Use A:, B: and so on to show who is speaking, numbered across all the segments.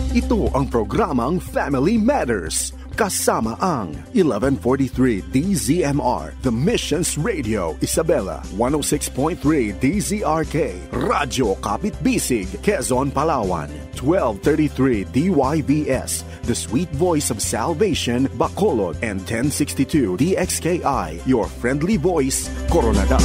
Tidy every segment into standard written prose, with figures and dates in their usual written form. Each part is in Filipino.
A: Ito ang programang Family Matters. Kasama ang 1143 DZMR, The Missions Radio, Isabela, 106.3 DZRK, Radyo Kapit Bisig, Quezon, Palawan, 1233 DYBS, The Sweet Voice of Salvation, Bacolod, and 1062 DXKI, Your Friendly Voice, Coronadal.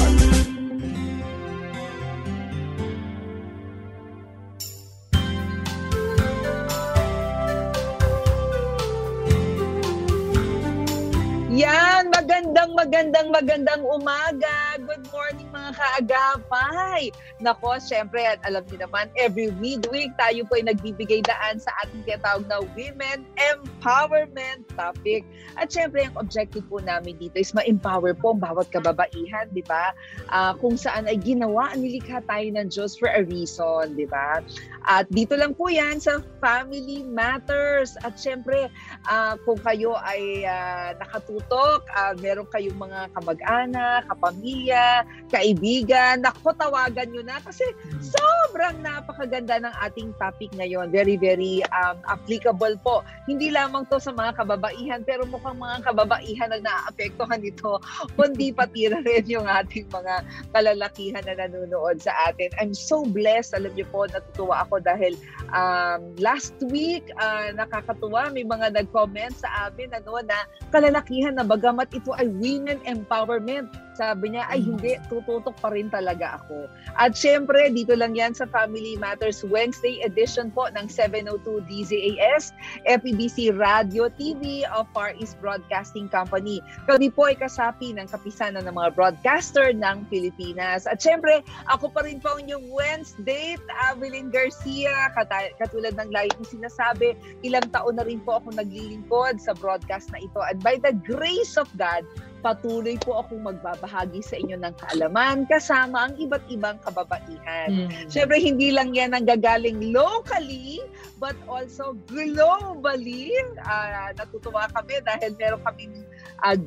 B: Yan, magandang umaga. Good morning mga kaagapay. Nako, syempre, alam niyo naman, every midweek tayo po ay nagbibigay daan sa ating tinatawag na Women Empowerment topic. At syempre, ang objective po namin dito is ma-empower po ang bawat kababaihan, di ba? Kung saan ay ginawa, nilikha tayo ng Diyos for a reason, di ba? At dito lang po yan sa Family Matters. At syempre, kung kayo ay nakatutok, meron kayong mga kamag-anak, kapamilya, kaibigan, naku, tawagan nyo na kasi sobrang napakaganda ng ating topic ngayon. Very, very applicable po. Hindi lamang to sa mga kababaihan, pero mukhang mga kababaihan ang naaapektuhan nito, kundi pati rin yung ating mga kalalakihan na nanonood sa atin. I'm so blessed. Alam niyo po, natutuwa ako dahil last week, nakakatuwa, may mga nag-comment sa amin na kalalakihan na bagamat ito ay women empowerment. Sabi niya, ay hindi, tututok pa rin talaga ako. At syempre, dito lang yan sa Family Matters Wednesday edition po ng 702 DZAS, FEBC Radio TV of Far East Broadcasting Company. Kami po ay kasapi ng kapisanan ng mga broadcaster ng Pilipinas. At syempre, ako pa rin po ang inyong Wednesday, Avelyn Garcia. Katulad ng lagi kong sinasabi, ilang taon na rin po ako naglilingkod sa broadcast na ito. And by the grace of God, patuloy po akong magbabahagi sa inyo ng kaalaman kasama ang iba't ibang kababaihan. Siyempre, hindi lang yan ang gagaling locally, but also globally. Natutuwa kami dahil meron kaming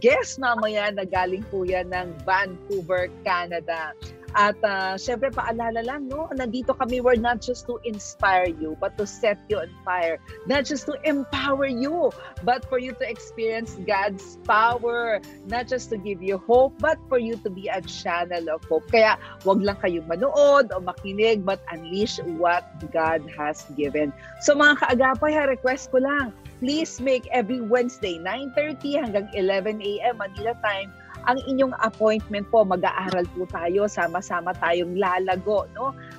B: guest mamaya na galing po yan ng Vancouver, Canada. At syempre, paalala lang, nandito kami, we're not just to inspire you, but to set you on fire. Not just to empower you, but for you to experience God's power. Not just to give you hope, but for you to be a channel of hope. Kaya, wag lang kayong manood o makinig, but unleash what God has given. So mga kaagapay, request ko lang, please make every Wednesday, 9:30 hanggang 11 a.m. Manila time, ang inyong appointment po. Mag-aaral po tayo, sama-sama tayong lalago,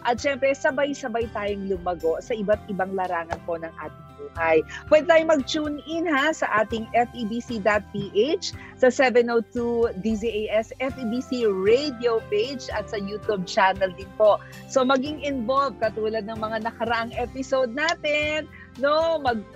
B: At syempre, sabay-sabay tayong lumago sa iba't ibang larangan po ng ating buhay. Pwede tayong mag-tune in sa ating febc.ph, sa 702 DZAS FEBC radio page at sa YouTube channel din po. So maging involved katulad ng mga nakaraang episode natin.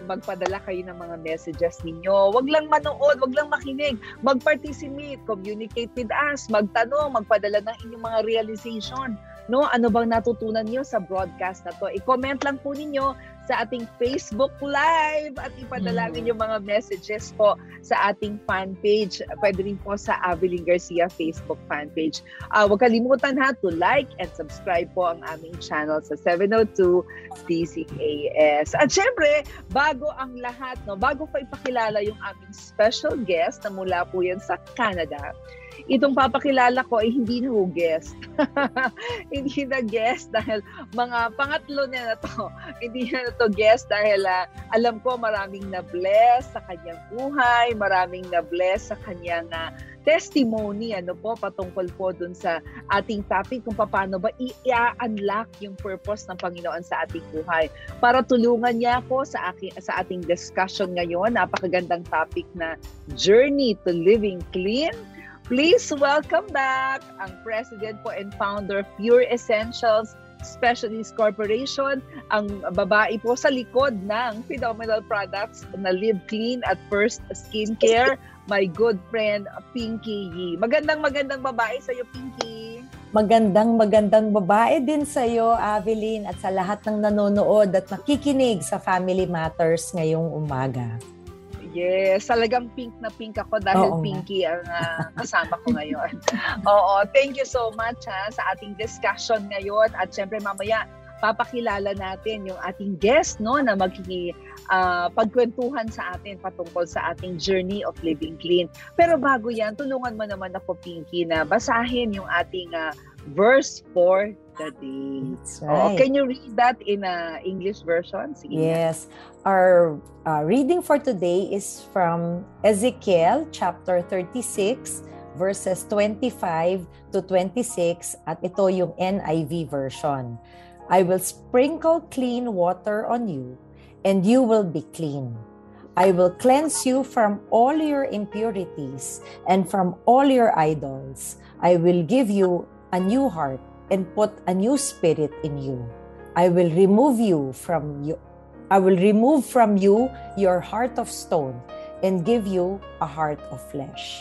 B: Magpadala kayo ng mga messages ninyo. Wag lang manood, wag lang makinig. Mag-participate, communicate with us, magtanong, magpadala ng inyong mga realization. Ano bang natutunan niyo sa broadcast na to? I-comment lang po ninyo sa ating Facebook Live at ipadala niyo mga messages po sa ating fan page. Pwede rin po sa Avelyn Garcia Facebook fan page. Huwag kalimutan to like and subscribe po ang aming channel sa 702 DZAS. At syempre, bago ang lahat, bago pa ipakilala yung aming special guest na mula po yan sa Canada, itong papakilala ko ay hindi na guest. Hindi na guest dahil mga pangatlo na to. Hindi na to guest dahil alam ko maraming na-bless sa kanyang buhay, maraming na-bless sa kanyang testimony patungkol po dun sa ating topic kung paano ba i-unlock yung purpose ng Panginoon sa ating buhay. Para tulungan niya ako sa ating discussion ngayon, napakagandang topic na Journey to Living Clean. Please welcome back ang President po and Founder of Pure Essentials Specialist Corporation, ang babae po sa likod ng phenomenal products na Live Clean at First Skincare, my good friend Pinky Yee. Magandang babae sa iyo, Pinky.
C: Magandang babae din sa iyo, Avelyn, at sa lahat ng nanonood at nakikinig sa Family Matters ngayong umaga.
B: Yes, talagang pink na pink ako dahil Pinky ang kasama ko ngayon. Oo, thank you so much sa ating discussion ngayon. At syempre mamaya, papakilala natin yung ating guest, no, na pagkwentuhan sa atin patungkol sa ating journey of living clean. Pero bago yan, tulungan mo naman ako, Pinky, na basahin yung ating verse for the day.
C: That's right.
B: Can you read that in English version? Sige.
C: Yes. Our reading for today is from Ezekiel chapter 36, verses 25 to 26, at ito yung NIV version. I will sprinkle clean water on you, and you will be clean. I will cleanse you from all your impurities and from all your idols. I will give you a new heart and put a new spirit in you. I will remove from you your heart of stone and give you a heart of flesh.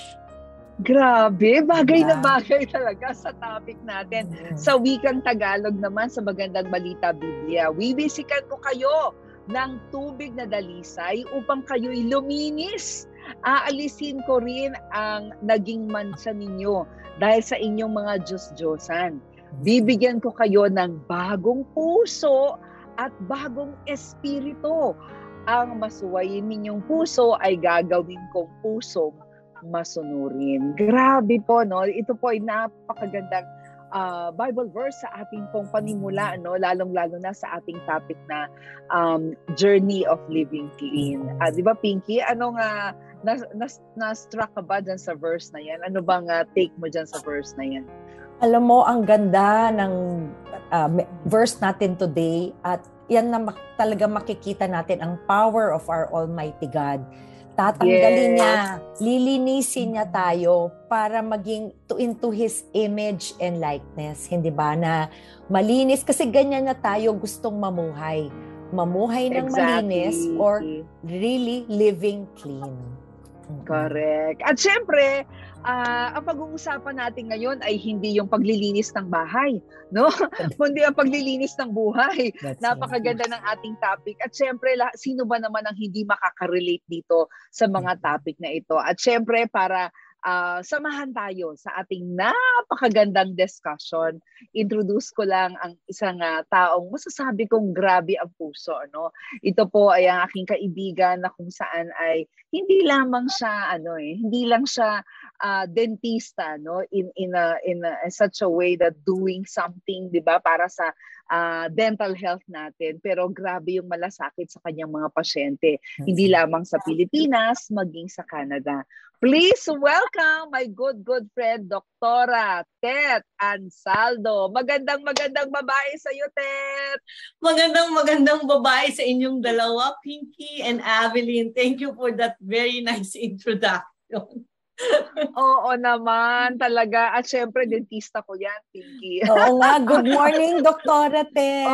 B: Grabe, bagay na bagay talaga sa topic natin. Sa wikang Tagalog naman, sa Magandang Balita Biblia, bibisikan ko kayo ng tubig na dalisay upang kayo'y luminis. Aalisin ko rin ang naging mansa ninyo dahil sa inyong mga Diyos-Diyosan. Bibigyan ko kayo ng bagong puso at bagong espiritu. Ang masuwayin ninyong puso ay gagawin kong pusong masunurin. Grabe po, no? Ito po ay napakagandang Bible verse sa ating pong panimula, no? Lalong-lalo na sa ating topic na journey of living clean. Di ba, Pinky? Anong na-struck ka ba dyan sa verse na yan? Ano bang take mo dyan sa verse na yan?
C: Alam mo, ang ganda ng verse natin today, at yan na talaga makikita natin ang power of our Almighty God. Tatanggalin niya, lilinisin niya tayo para maging into His image and likeness. Hindi ba? Na malinis. Kasi ganyan na tayo gustong mamuhay. Mamuhay ng malinis or really living clean.
B: Correct. At syempre, ang pag-uusapan natin ngayon ay hindi yung paglilinis ng bahay, no? Kundi ang paglilinis ng buhay. Napakaganda ng ating topic. At syempre, sino ba naman ang hindi makaka-relate dito sa mga topic na ito? At syempre, para samahan tayo sa ating napakagandang discussion, introduce ko lang ang isang taong masasabi kong grabe ang puso, no? Ito po ay ang aking kaibigan na kung saan ay hindi lamang siya hindi lang siya dentista, no, in such a way that doing something, 'di ba, para sa dental health natin, pero grabe yung malasakit sa kanyang mga pasyente, hindi lamang sa Pilipinas, maging sa Canada. Please welcome my good friend, Doktora Tet Ansaldo. Magandang babae sa iyo, Tet.
D: Magandang babae sa inyong dalawa, Pinky and Aveline. Thank you for that very nice introduction.
B: Oo naman, talaga. At syempre, dentista ko yan, Pinky.
C: Oo nga. Good morning, Doktora Tet.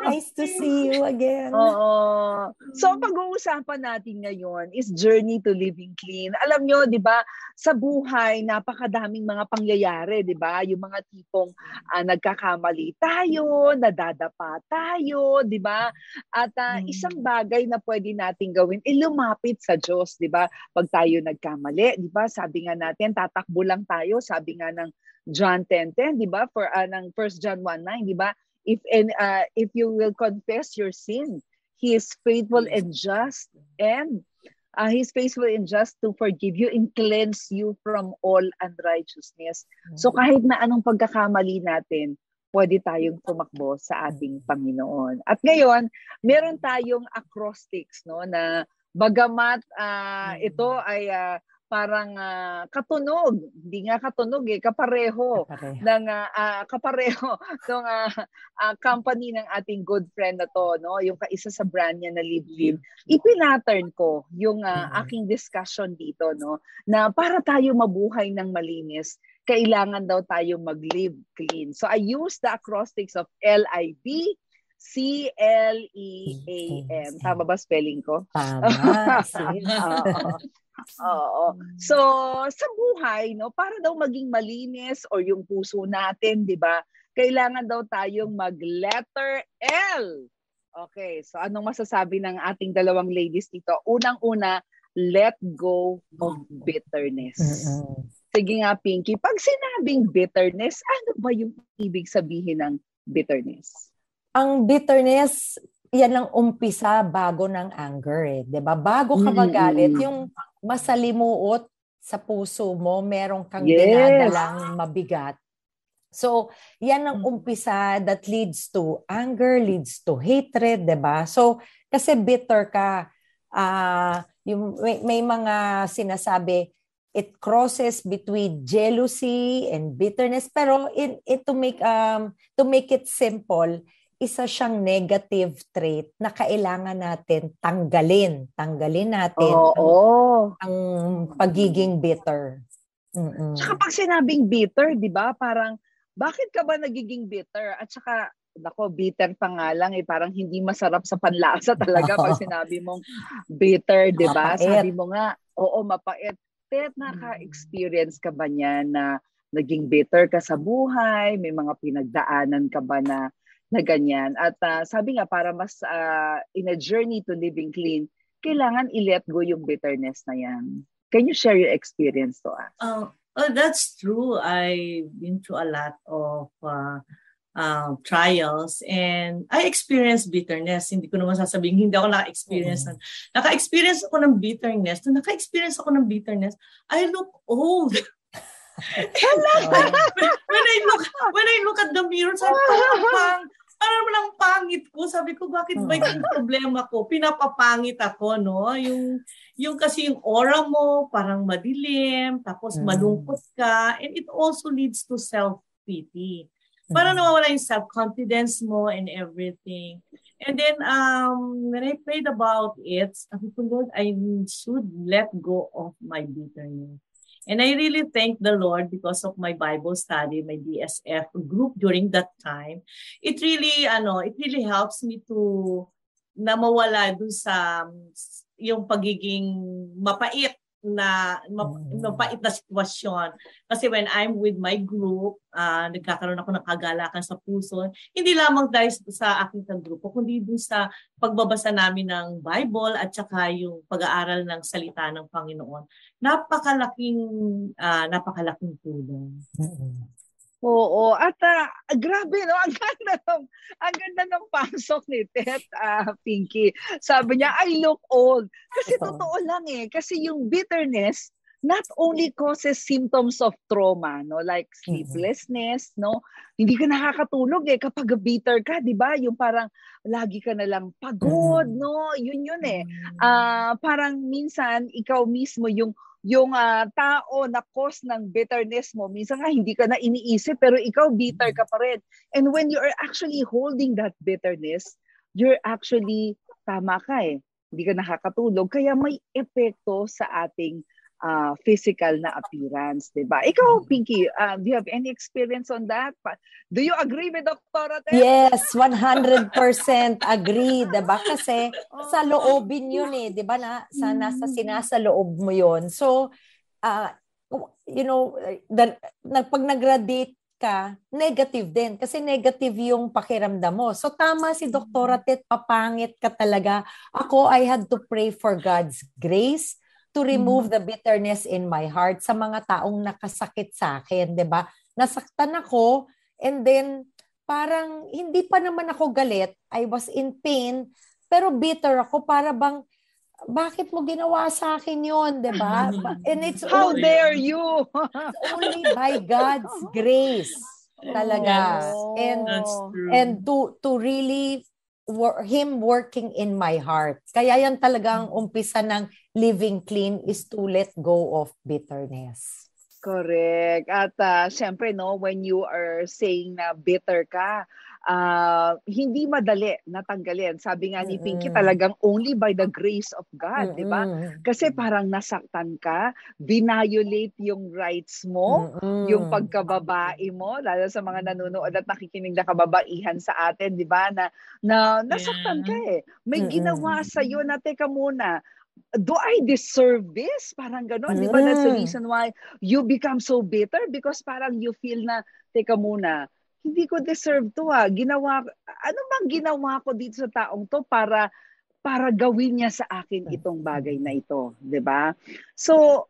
C: Nice to see you again.
B: Oo. So, pag-uusapan natin ngayon is journey to living clean. Alam nyo, di ba, sa buhay, napakadaming mga pangyayari, di ba? Yung mga tipong nagkakamali tayo, nadadapa tayo, di ba? At isang bagay na pwede natin gawin, lumapit sa Diyos, di ba? Pag tayo nagkamali, di ba? Sabi nga natin, tatakbo lang tayo. Sabi nga ng John 10:10, di ba? For ng 1 John 1:9, di ba? If you will confess your sin, He is faithful and just, and He's faithful and just to forgive you and cleanse you from all unrighteousness. So kahit na anong pagkakamali natin, pwede tayong tumakbo sa ating Panginoon. At ngayon, meron tayong acrostics, no, na bagamat ito ay parang katunog, hindi nga katunog kapareho ng ng company ng ating good friend na to, no, yung kaisa sa brand niya na Live. Ipinattern ko yung aking discussion dito, no, na para tayo mabuhay ng malinis, kailangan daw tayo mag-live clean. So I use the acrostics of LIV CLEAM. Tama ba spelling ko?
C: Tama.
B: Oo. So, sa buhay, no, para daw maging malinis or yung puso natin, 'di ba? Kailangan daw tayong mag-letter L. Okay, so anong masasabi ng ating dalawang ladies dito? Unang-una, let go of bitterness. Sige nga, Pinky, pag sinabing bitterness, ano ba yung ibig sabihin ng bitterness?
C: ang bitterness, yan ang umpisa bago ng anger eh. 'Di ba? Bago ka magalit, yung masalimuot sa puso mo, meron kang dinadalang mabigat. So, yan ang umpisa that leads to anger, leads to hatred, 'di ba? So, kasi bitter ka, yung may mga sinasabi, it crosses between jealousy and bitterness, pero to make it simple, isa siyang negative trait na kailangan natin tanggalin. Tanggalin natin ang pagiging bitter.
B: Tsaka pag sinabing bitter, di ba? Parang, bakit ka ba nagiging bitter? At saka, bitter pa nga lang parang hindi masarap sa panlasa talaga pag sinabi mong bitter, di ba? Sabi mo nga, mapait. Naka-experience ka ba niya na naging bitter ka sa buhay? May mga pinagdaanan ka ba na ganyan? At sabi nga, para mas in a journey to living clean, kailangan i-let go yung bitterness na yan. Can you share your experience to us?
D: That's true. I've been through a lot of trials and I experienced bitterness. Hindi ko naman sasabihin, hindi ako naka-experience. Naka-experience ako ng bitterness. Nung naka-experience ako ng bitterness, I look old. when I look at the mirror, sabi ko, parang lang pangit ko. Sabi ko, bakit ba yung problema ko? Pinapapangit ako, no? Yung kasi yung aura mo, parang madilim, tapos malungkot ka, and it also leads to self-pity. Parang nawawala yung self-confidence mo and everything. And then, when I prayed about it, sabi ko, Lord, I should let go of my bitterness. And I really thank the Lord because of my Bible study, my DSF group during that time. It really helps me to na mawala dun sa yung pagiging mapait na sitwasyon. Kasi when I'm with my group, nagkakaroon ako ng kagalakan sa puso, hindi lamang dahil sa aking kagrupo, kundi dun sa pagbabasa namin ng Bible at saka yung pag-aaral ng salita ng Panginoon. Napakalaking tulong.
B: Oo, at grabe no, ang ganda ng pasok ni Tet, Pinky. Sabi niya, I look old. Kasi totoo lang kasi yung bitterness not only causes symptoms of trauma, no, like sleeplessness, no. Hindi ka nakakatulog kapag bitter ka, 'di ba? Yung parang lagi ka na lang pagod, no. Yun parang minsan ikaw mismo yung tao na cause ng bitterness mo, minsan nga hindi ka na iniisip pero ikaw bitter ka pa rin. And when you are actually holding that bitterness, you're actually, tama ka hindi ka nakakatulog, kaya may epekto sa ating physical na appearance, diba? Ikaw, Pinky, do you have any experience on that? Do you agree with Dr. Tet?
C: Yes, 100% agree, diba? Kasi sa loobin yun diba na nasa sinasaloob mo yun. So, pag nag-graduate ka, negative din. Kasi negative yung pakiramdam mo. So, tama si Dr. Tet, papangit ka talaga. Ako, I had to pray for God's grace to remove the bitterness in my heart sa mga taong nakasakit sa akin, 'di ba? Nasaktan ako and then parang hindi pa naman ako galit, I was in pain, pero bitter ako para bang bakit mo ginawa sa akin 'yon, 'di ba? And it's
B: how dare you?
C: It's only by God's grace talaga. And to really Him working in my heart. Kaya yan talagang umpisa ng living clean is to let go of bitterness.
B: Correct. At syempre, no, when you are saying na bitter ka, hindi madali natanggalin. Sabi nga ni Pinky, talagang only by the grace of God, di ba? Kasi parang nasaktan ka, violate yung rights mo, yung pagkababae mo, lalo sa mga nanonood at nakikinig na kababaihan sa atin, di ba? Na nasaktan ka May ginawa sa'yo na, teka muna, do I deserve this? Parang gano'n, di ba? That's the reason why you become so bitter because parang you feel na, teka muna, hindi ko deserve to ano bang ginawa ko dito sa taong to para gawin niya sa akin itong bagay na ito, di ba? So,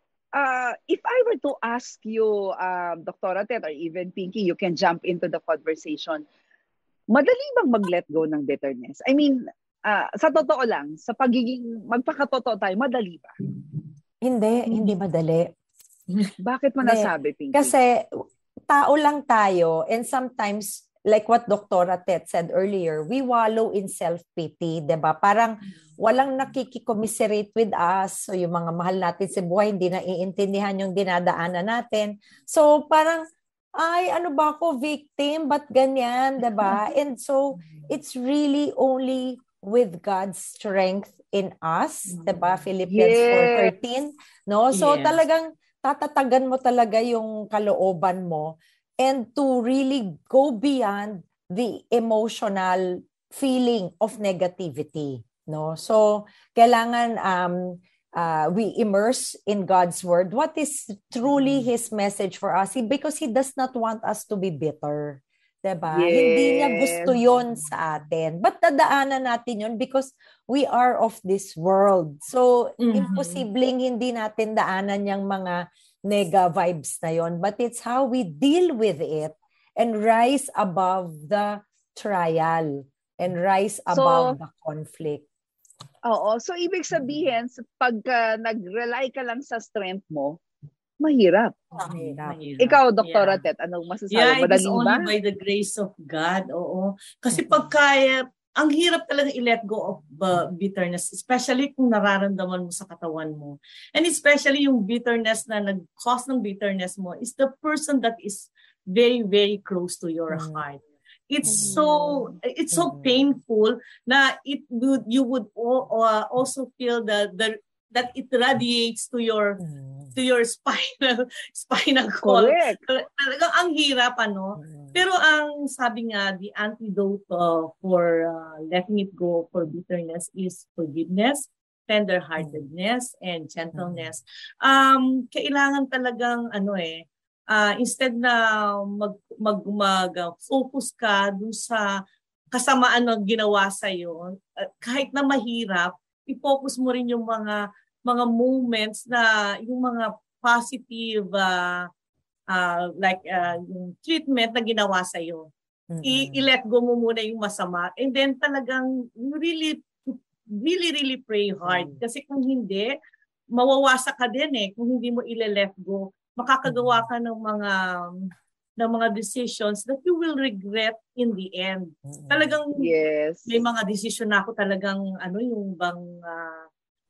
B: if I were to ask you, Dr. Tet or even Pinky, you can jump into the conversation. madali bang mag-let go ng bitterness? I mean, sa totoo lang, sa pagiging magpakatotoo tayo, madali ba?
C: Hindi madali.
B: Bakit mo
C: Hindi.
B: nasabi, Pinky?
C: Kasi tao lang tayo, and sometimes, like what Dr. Tet said earlier, we wallow in self-pity, diba? Parang walang nakikicommiserate with us. So yung mga mahal natin sa buhay, hindi naiintindihan yung dinadaanan natin. So parang, ay, ano ba ako, victim? Ba't ganyan, diba? And so, it's really only with God's strength in us, diba? Philippians 4:13, no? So talagang tatatagan mo talaga yung kalooban mo, and to really go beyond the emotional feeling of negativity, no? So kailangan we immerse in God's word. What is truly His message for us? Because He does not want us to be bitter. Diba?
B: Yes.
C: Hindi niya gusto yon sa atin. But dadaanan natin yon because we are of this world. So, imposibleng hindi natin daanan yung mga nega vibes na yon. But it's how we deal with it and rise above the trial and rise above the conflict.
B: Oo. So, ibig sabihin, pagka nag-rely ka lang sa strength mo, mahirap. Ikaw, Dr. Tet, anong masasabi?
D: It is only by the grace of God. Oo. Kasi pagkaya, ang hirap talaga i-let go of bitterness, especially kung nararamdaman mo sa katawan mo. And especially yung bitterness na nag-cause ng bitterness mo is the person that is very, very close to your heart. It's so painful na you would also feel that it radiates to your spinal cord. Talagang ang hirap, ano? Pero ang sabi nga, the antidote for letting it go for bitterness is forgiveness, tender-heartedness, and gentleness. Kailangan talagang instead na mag-focus ka dun sa kasamaan na ginawa sa'yo, kahit na mahirap, i-focus mo rin yung mga moments na yung mga positive yung treatment na ginawa sa iyo. I-let go mo muna yung masama, and then talagang really pray hard, kasi kung hindi mawawasak ka din kung hindi mo i-let go. Makakagawa ka ng mga decisions that you will regret in the end. Talagang may mga decision na ako talagang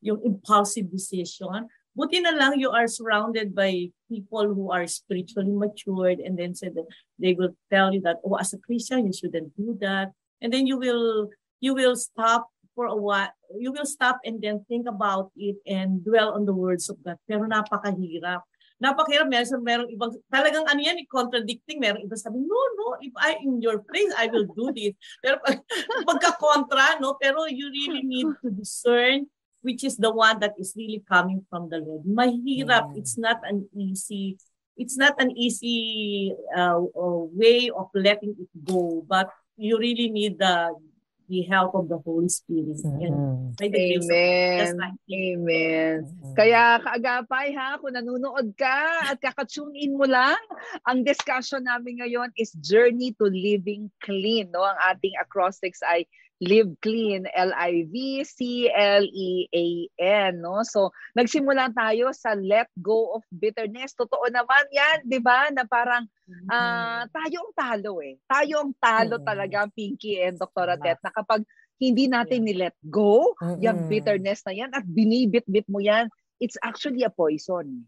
D: yung impulsive decision. Buti na lang you are surrounded by people who are spiritually matured, and then said that they will tell you that, as a Christian, you shouldn't do that. And then you will stop for a while. You will stop and then think about it and dwell on the words of God. Pero napakahirap. Merong ibang, talagang contradicting. Merong ibang sabi, no, if I in your place, I will do this. Pero pagka-kontra, no? Pero you really need to discern which is the one that is really coming from the Lord. Mahirap. It's not an easy way of letting it go, but you really need the help of the Holy Spirit.
B: Amen. Amen. Kaya kaagapay kung nanonood ka at kakatune in mo lang, ang discussion namin ngayon is Journey to Living Clean. No? Ang ating acrostics ay Live Clean, LIVCLEAN. No? So, nagsimula tayo sa let go of bitterness. Totoo naman yan, di ba? Na parang tayo ang talo Tayo ang talo talaga, Pinky and Dr. Tet, na kapag hindi natin ni-let go, yung bitterness na yan at binibit-bit mo yan, it's actually a poison.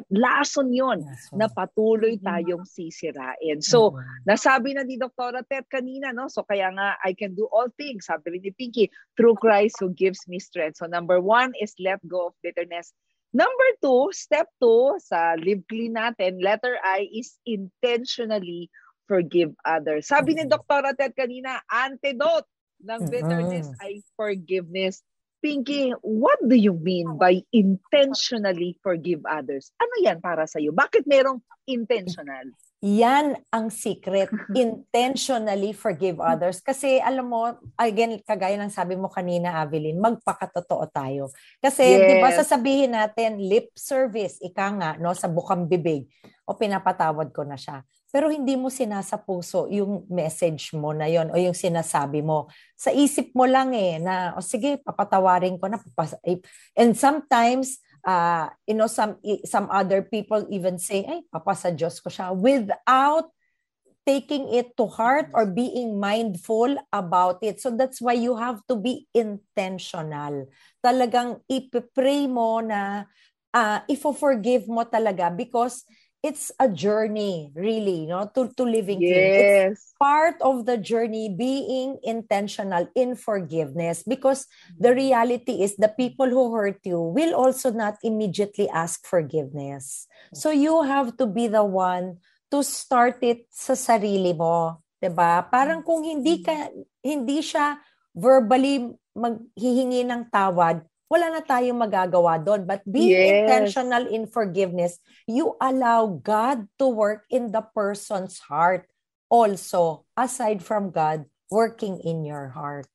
B: Lason yun na patuloy tayong sisirain. So, nasabi na ni Dr. Tet kanina, no? So, kaya nga, I can do all things, sabi ni Pinky, through Christ who gives me strength. So, number 1 is let go of bitterness. Number 2, step 2, sa Live Clean natin, letter I is intentionally forgive others. Sabi ni Dr. Tet kanina, antidote ng bitterness ay forgiveness. Pinky, what do you mean by intentionally forgive others? Ano yan para sa'yo? Bakit merong intentional?
C: Yan ang secret. Intentionally forgive others. Kasi alam mo, again, kagaya ng sabi mo kanina, Avelyn, magpakatotoo tayo. Kasi, di ba, sasabihin natin, lip service, ika nga, no, sa bukang bibig, o pinapatawad ko na siya. pero hindi mo sinasapuso yung message mo na yon o yung sinasabi mo. Sa isip mo lang na, sige, papatawarin ko na. And sometimes, some other people even say, ay, papasa Diyos ko siya, without taking it to heart or being mindful about it. So that's why you have to be intentional. Talagang ipipray mo na ifo-forgive mo talaga because it's a journey, really, to living clean. It's part of the journey being intentional in forgiveness because the reality is the people who hurt you will also not immediately ask forgiveness. So you have to be the one to start it sa sarili mo, 'di ba? Parang kung hindi siya verbally maghihingi ng tawad, wala na tayong magagawa doon. But being intentional in forgiveness, you allow God to work in the person's heart also, aside from God working in your heart.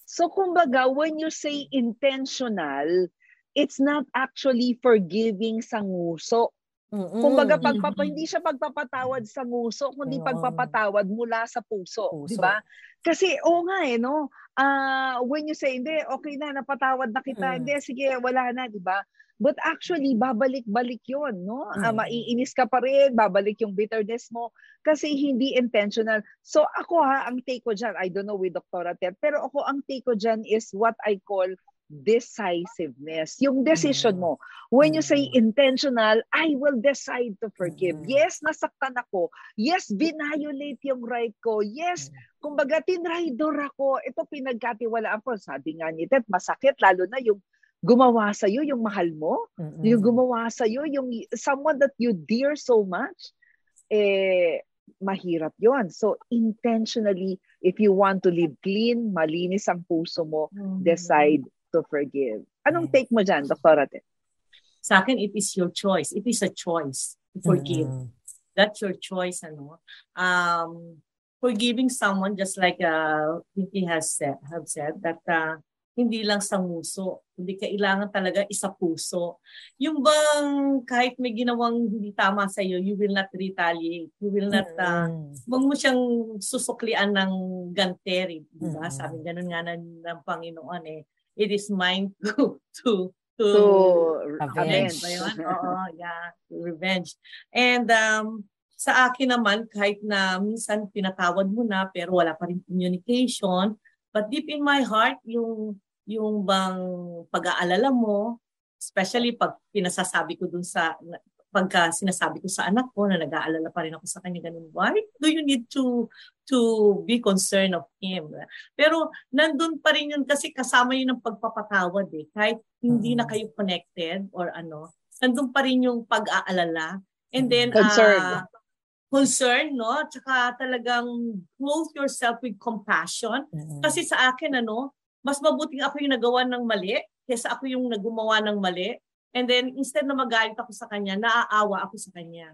B: So kumbaga, when you say intentional, it's not actually forgiving sa nguso. Kumbaga, hindi siya pagpapatawad sa nguso, kundi pagpapatawad mula sa puso. Di ba? Kasi, no? When you say, hindi, okay na, napatawad na kita, hindi, sige, wala na, di ba? But actually, babalik-balik yun, no? Maiinis ka pa rin, babalik yung bitterness mo, kasi hindi intentional. So ako ang take ko dyan, I don't know with Dr. Ted, pero ako ang take ko dyan is what I call decisiveness. Yung decision mo. When you say intentional, I will decide to forgive. Yes, nasaktan ako. Yes, binayolate yung right ko. Yes, kumbaga, tinraidor ako. Ito pinagkatiwalaan ko. Sabi nga ni Ted, masakit, lalo na yung gumawa sa'yo, yung mahal mo. Yung gumawa sa'yo, yung someone that you dear so much. Mahirap yon. So, intentionally, if you want to live clean, malinis ang puso mo, decide to forgive. Anong take mo dyan, Dr. Ate?
D: Sa akin, it is your choice. It is a choice to forgive. That's your choice. Forgiving someone, just like Pinky have said that hindi lang sa nguso, hindi kailangan talaga isa puso. Yung bang kahit may ginawang hindi tama sa iyo, you will not retaliate. You will not, wag mo siyang susuklian ng ganteri. Diba? Sabi ganun nga ng Panginoon it is mine to
B: avenge.
D: Revenge. And sa akin naman, kahit na minsan pinatawad mo na pero wala pa rin communication, but deep in my heart, yung bang pag-aalala mo, especially pag pinasasabi ko dun pagka sinasabi ko sa anak ko na nag-aalala pa rin ako sa kanya, ganun, why do you need to be concerned of him? Pero nandun pa rin yun kasi kasama yun ng pagpapatawad kahit hindi na kayo connected or nandun pa rin yung pag-aalala. And then, concern, no? Tsaka talagang clothe yourself with compassion. Kasi sa akin, mas mabuting ako yung nagawa ng mali kaysa ako yung nagumawa ng mali. And then, instead na magalit ako sa kanya, naaawa ako sa kanya.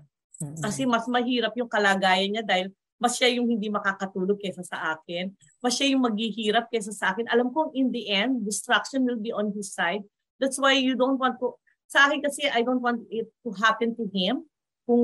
D: Kasi mas mahirap yung kalagayan niya dahil mas siya yung hindi makakatulog kaysa sa akin. Mas siya yung maghihirap kaysa sa akin. Alam ko, in the end, destruction will be on his side. That's why you don't want to... Sa akin kasi, I don't want it to happen to him. Kung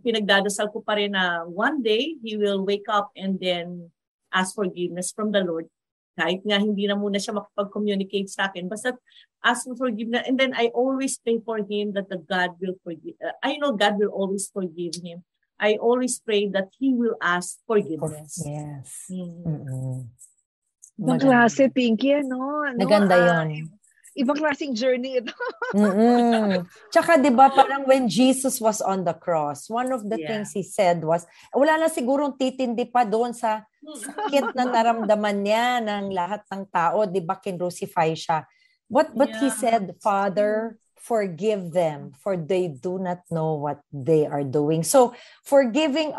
D: pinagdadasal ko pa rin na one day, he will wake up and then ask forgiveness from the Lord. Kahit nga hindi na muna siya makapag-communicate sa akin. Basta ask for forgiveness. And then I always pray for him that God will forgive. I know God will always forgive him. I always pray that he will ask forgiveness.
C: Yes.
B: Ibang klase, Pinky,
C: Maganda yun.
B: Ibang klaseng journey ito.
C: Tsaka, di ba, parang when Jesus was on the cross, one of the things he said was, wala na sigurong titindi pa doon sa sakit na naramdaman niya ng lahat ng tao, di ba, kinrucify siya. But he said, Father, forgive them, for they do not know what they are doing. So, forgiving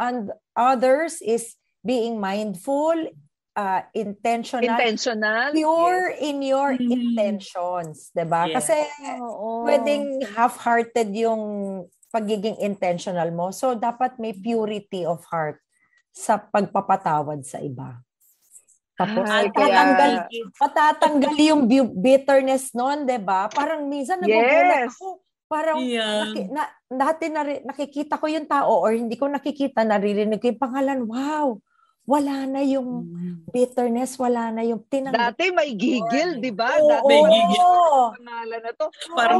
C: others is being mindful, intentional, pure in your intentions, diba? Kasi pwedeng half-hearted yung pagiging intentional mo. So, dapat may purity of heart sa pagpapatawad sa iba. Tapos, patatanggal yung bitterness nun, diba? Parang minsan nagugulat ako. Parang dati nakikita ko yung tao or hindi ko nakikita, naririnig ko yung pangalan. Wow! Wala na yung bitterness, wala na yung tinanggap.
B: Dati may gigil, di ba?
C: Oo,
B: Dati
D: may
B: gigil. Pangalan na to.
D: Para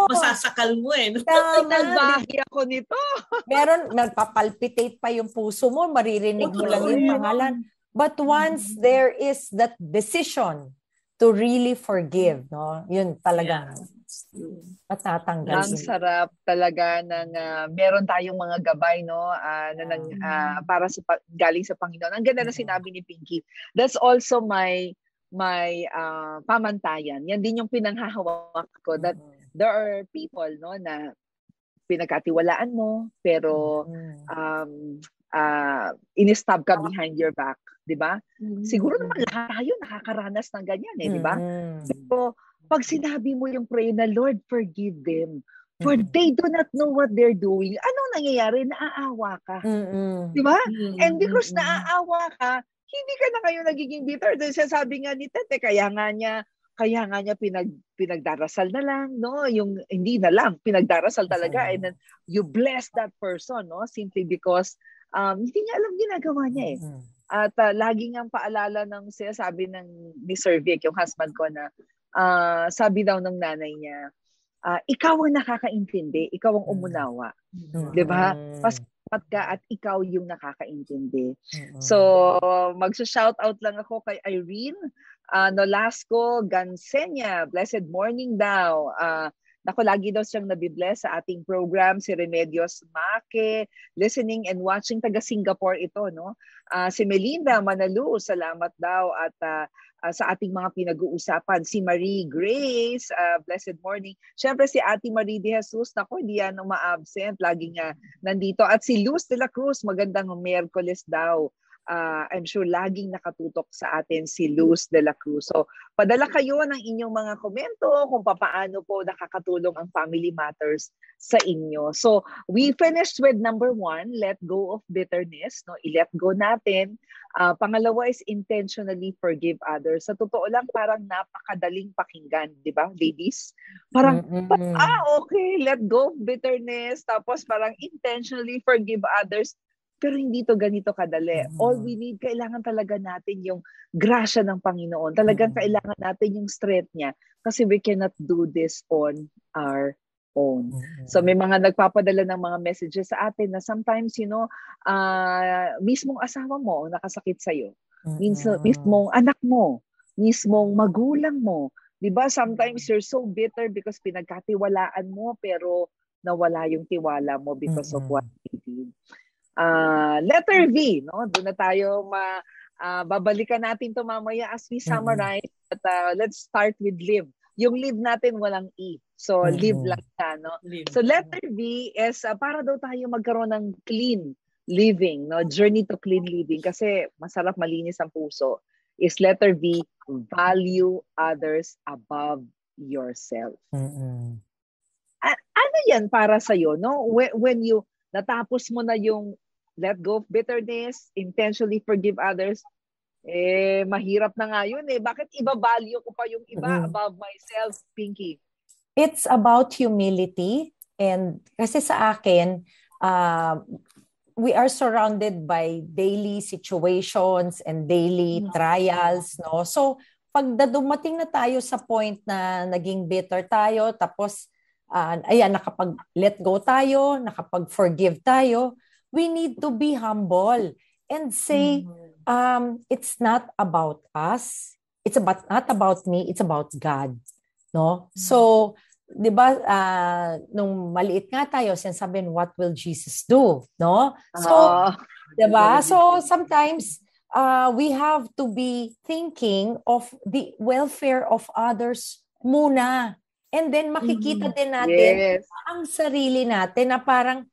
D: masasakal mo eh.
B: Nagbahi ako nito.
C: Meron, nagpapalpitate pa yung puso mo, maririnig mo lang yung pangalan. But once there is that decision to really forgive, no? Yun talaga. Matatanggal.
B: Ang sarap talaga ng meron tayong mga gabay, no? Para sa galing sa Panginoon. Ang ganda na sinabi ni Pinky. That's also my pamantayan. Yan din yung pinanghahawak ko, that there are people, no, na pinagkatiwalaan mo pero in-stab ka behind your back, 'di ba? Siguro naman lahat tayo nakakaranas ng ganyan di ba? Pero pag sinabi mo yung prayer na, Lord, forgive them, for they do not know what they're doing, anong nangyayari? Naaawa ka. Di ba? And because naaawa ka, hindi ka na kayo nagiging bitter. Dahil sabi nga ni Tete, kaya nga niya pinagdarasal na lang, no? Yung hindi na lang, pinagdarasal talaga, and then you bless that person, no? Simply because hindi niya alam ginagawa niya At lagi ngang paalala ng sabi ni Sir Vic, yung husband ko, na sabi daw ng nanay niya, ikaw ang nakakaintindi, ikaw ang umunawa. 'Di ba? Paspat ka at ikaw yung nakakaintindi. So, magsa-shout out lang ako kay Irene Nolasco Gansenya. Blessed morning daw. Naku, lagi daw siyang nabibless sa ating program. Si Remedios Make, listening and watching, taga Singapore ito, no? Si Melinda Manalu, salamat daw. At sa ating mga pinag-uusapan, si Marie Grace, blessed morning. Siyempre si Ate Marie de Jesus, naku, hindi yan ma-absent, laging nandito. At si Luz de la Cruz, magandang Miyerkules daw. I'm sure laging nakatutok sa atin si Luz de la Cruz. So, padala kayo ng inyong mga komento kung paano po nakakatulong ang Family Matters sa inyo. So, we finished with number 1, let go of bitterness. No? I-let go natin. Pangalawa is intentionally forgive others. Sa totoo lang, parang napakadaling pakinggan, di ba, ladies? Parang, okay, let go of bitterness. Tapos parang intentionally forgive others. Pero hindi to ganito kadali. All we need, kailangan talaga natin yung grasya ng Panginoon. Talagang kailangan natin yung strength niya. Kasi we cannot do this on our own. So may mga nagpapadala ng mga messages sa atin na sometimes, mismong asawa mo nakasakit sa'yo. Mismong anak mo. Mismong magulang mo. Diba? Sometimes you're so bitter because pinagkatiwalaan mo pero nawala yung tiwala mo because of what you did. Letter V, no? Doon na tayo babalikan natin to mamaya as we summarize. But, let's start with live. Yung live natin walang E. So live lang siya, no? Live. So letter V is para daw tayo magkaroon ng clean living, no? Journey to clean living kasi masarap malinis ang puso. Is letter V, value others above yourself. Ano yan para sa'yo, no? When you natapos mo na yung let go of bitterness, intentionally forgive others, mahirap na nga yun Bakit iba-value ko pa yung iba above myself, Pinky?
C: It's about humility. And kasi sa akin, we are surrounded by daily situations and daily trials, no? So, pag dumating na tayo sa point na naging bitter tayo, tapos nakapag-let go tayo, nakapag-forgive tayo, we need to be humble and say, it's not about us. It's not about me. It's about God. No? So, di ba, nung maliit nga tayo, sinasabi, what will Jesus do? No? So, di ba? So, sometimes, we have to be thinking of the welfare of others muna. And then makikita din natin ang sarili natin na parang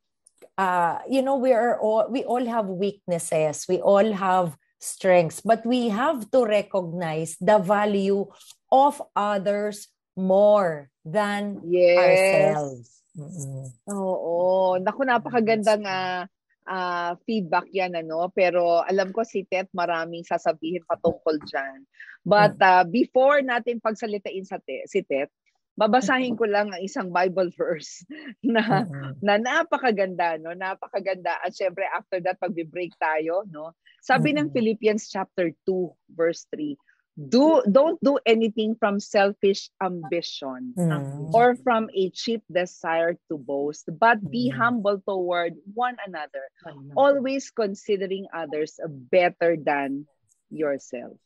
C: we all have weaknesses, we all have strengths, but we have to recognize the value of others more than ourselves.
B: Oo, naku, napakagandang feedback yan, pero alam ko si Tet maraming sasabihin patungkol dyan. But before natin pagsalitain si Tet, babasahin ko lang ang isang Bible verse na napakaganda, no? Napakaganda. At syempre after that pagbi-break tayo, no? Sabi ng Philippians chapter 2 verse 3, don't do anything from selfish ambition or from a cheap desire to boast, but be humble toward one another, always considering others better than yourself.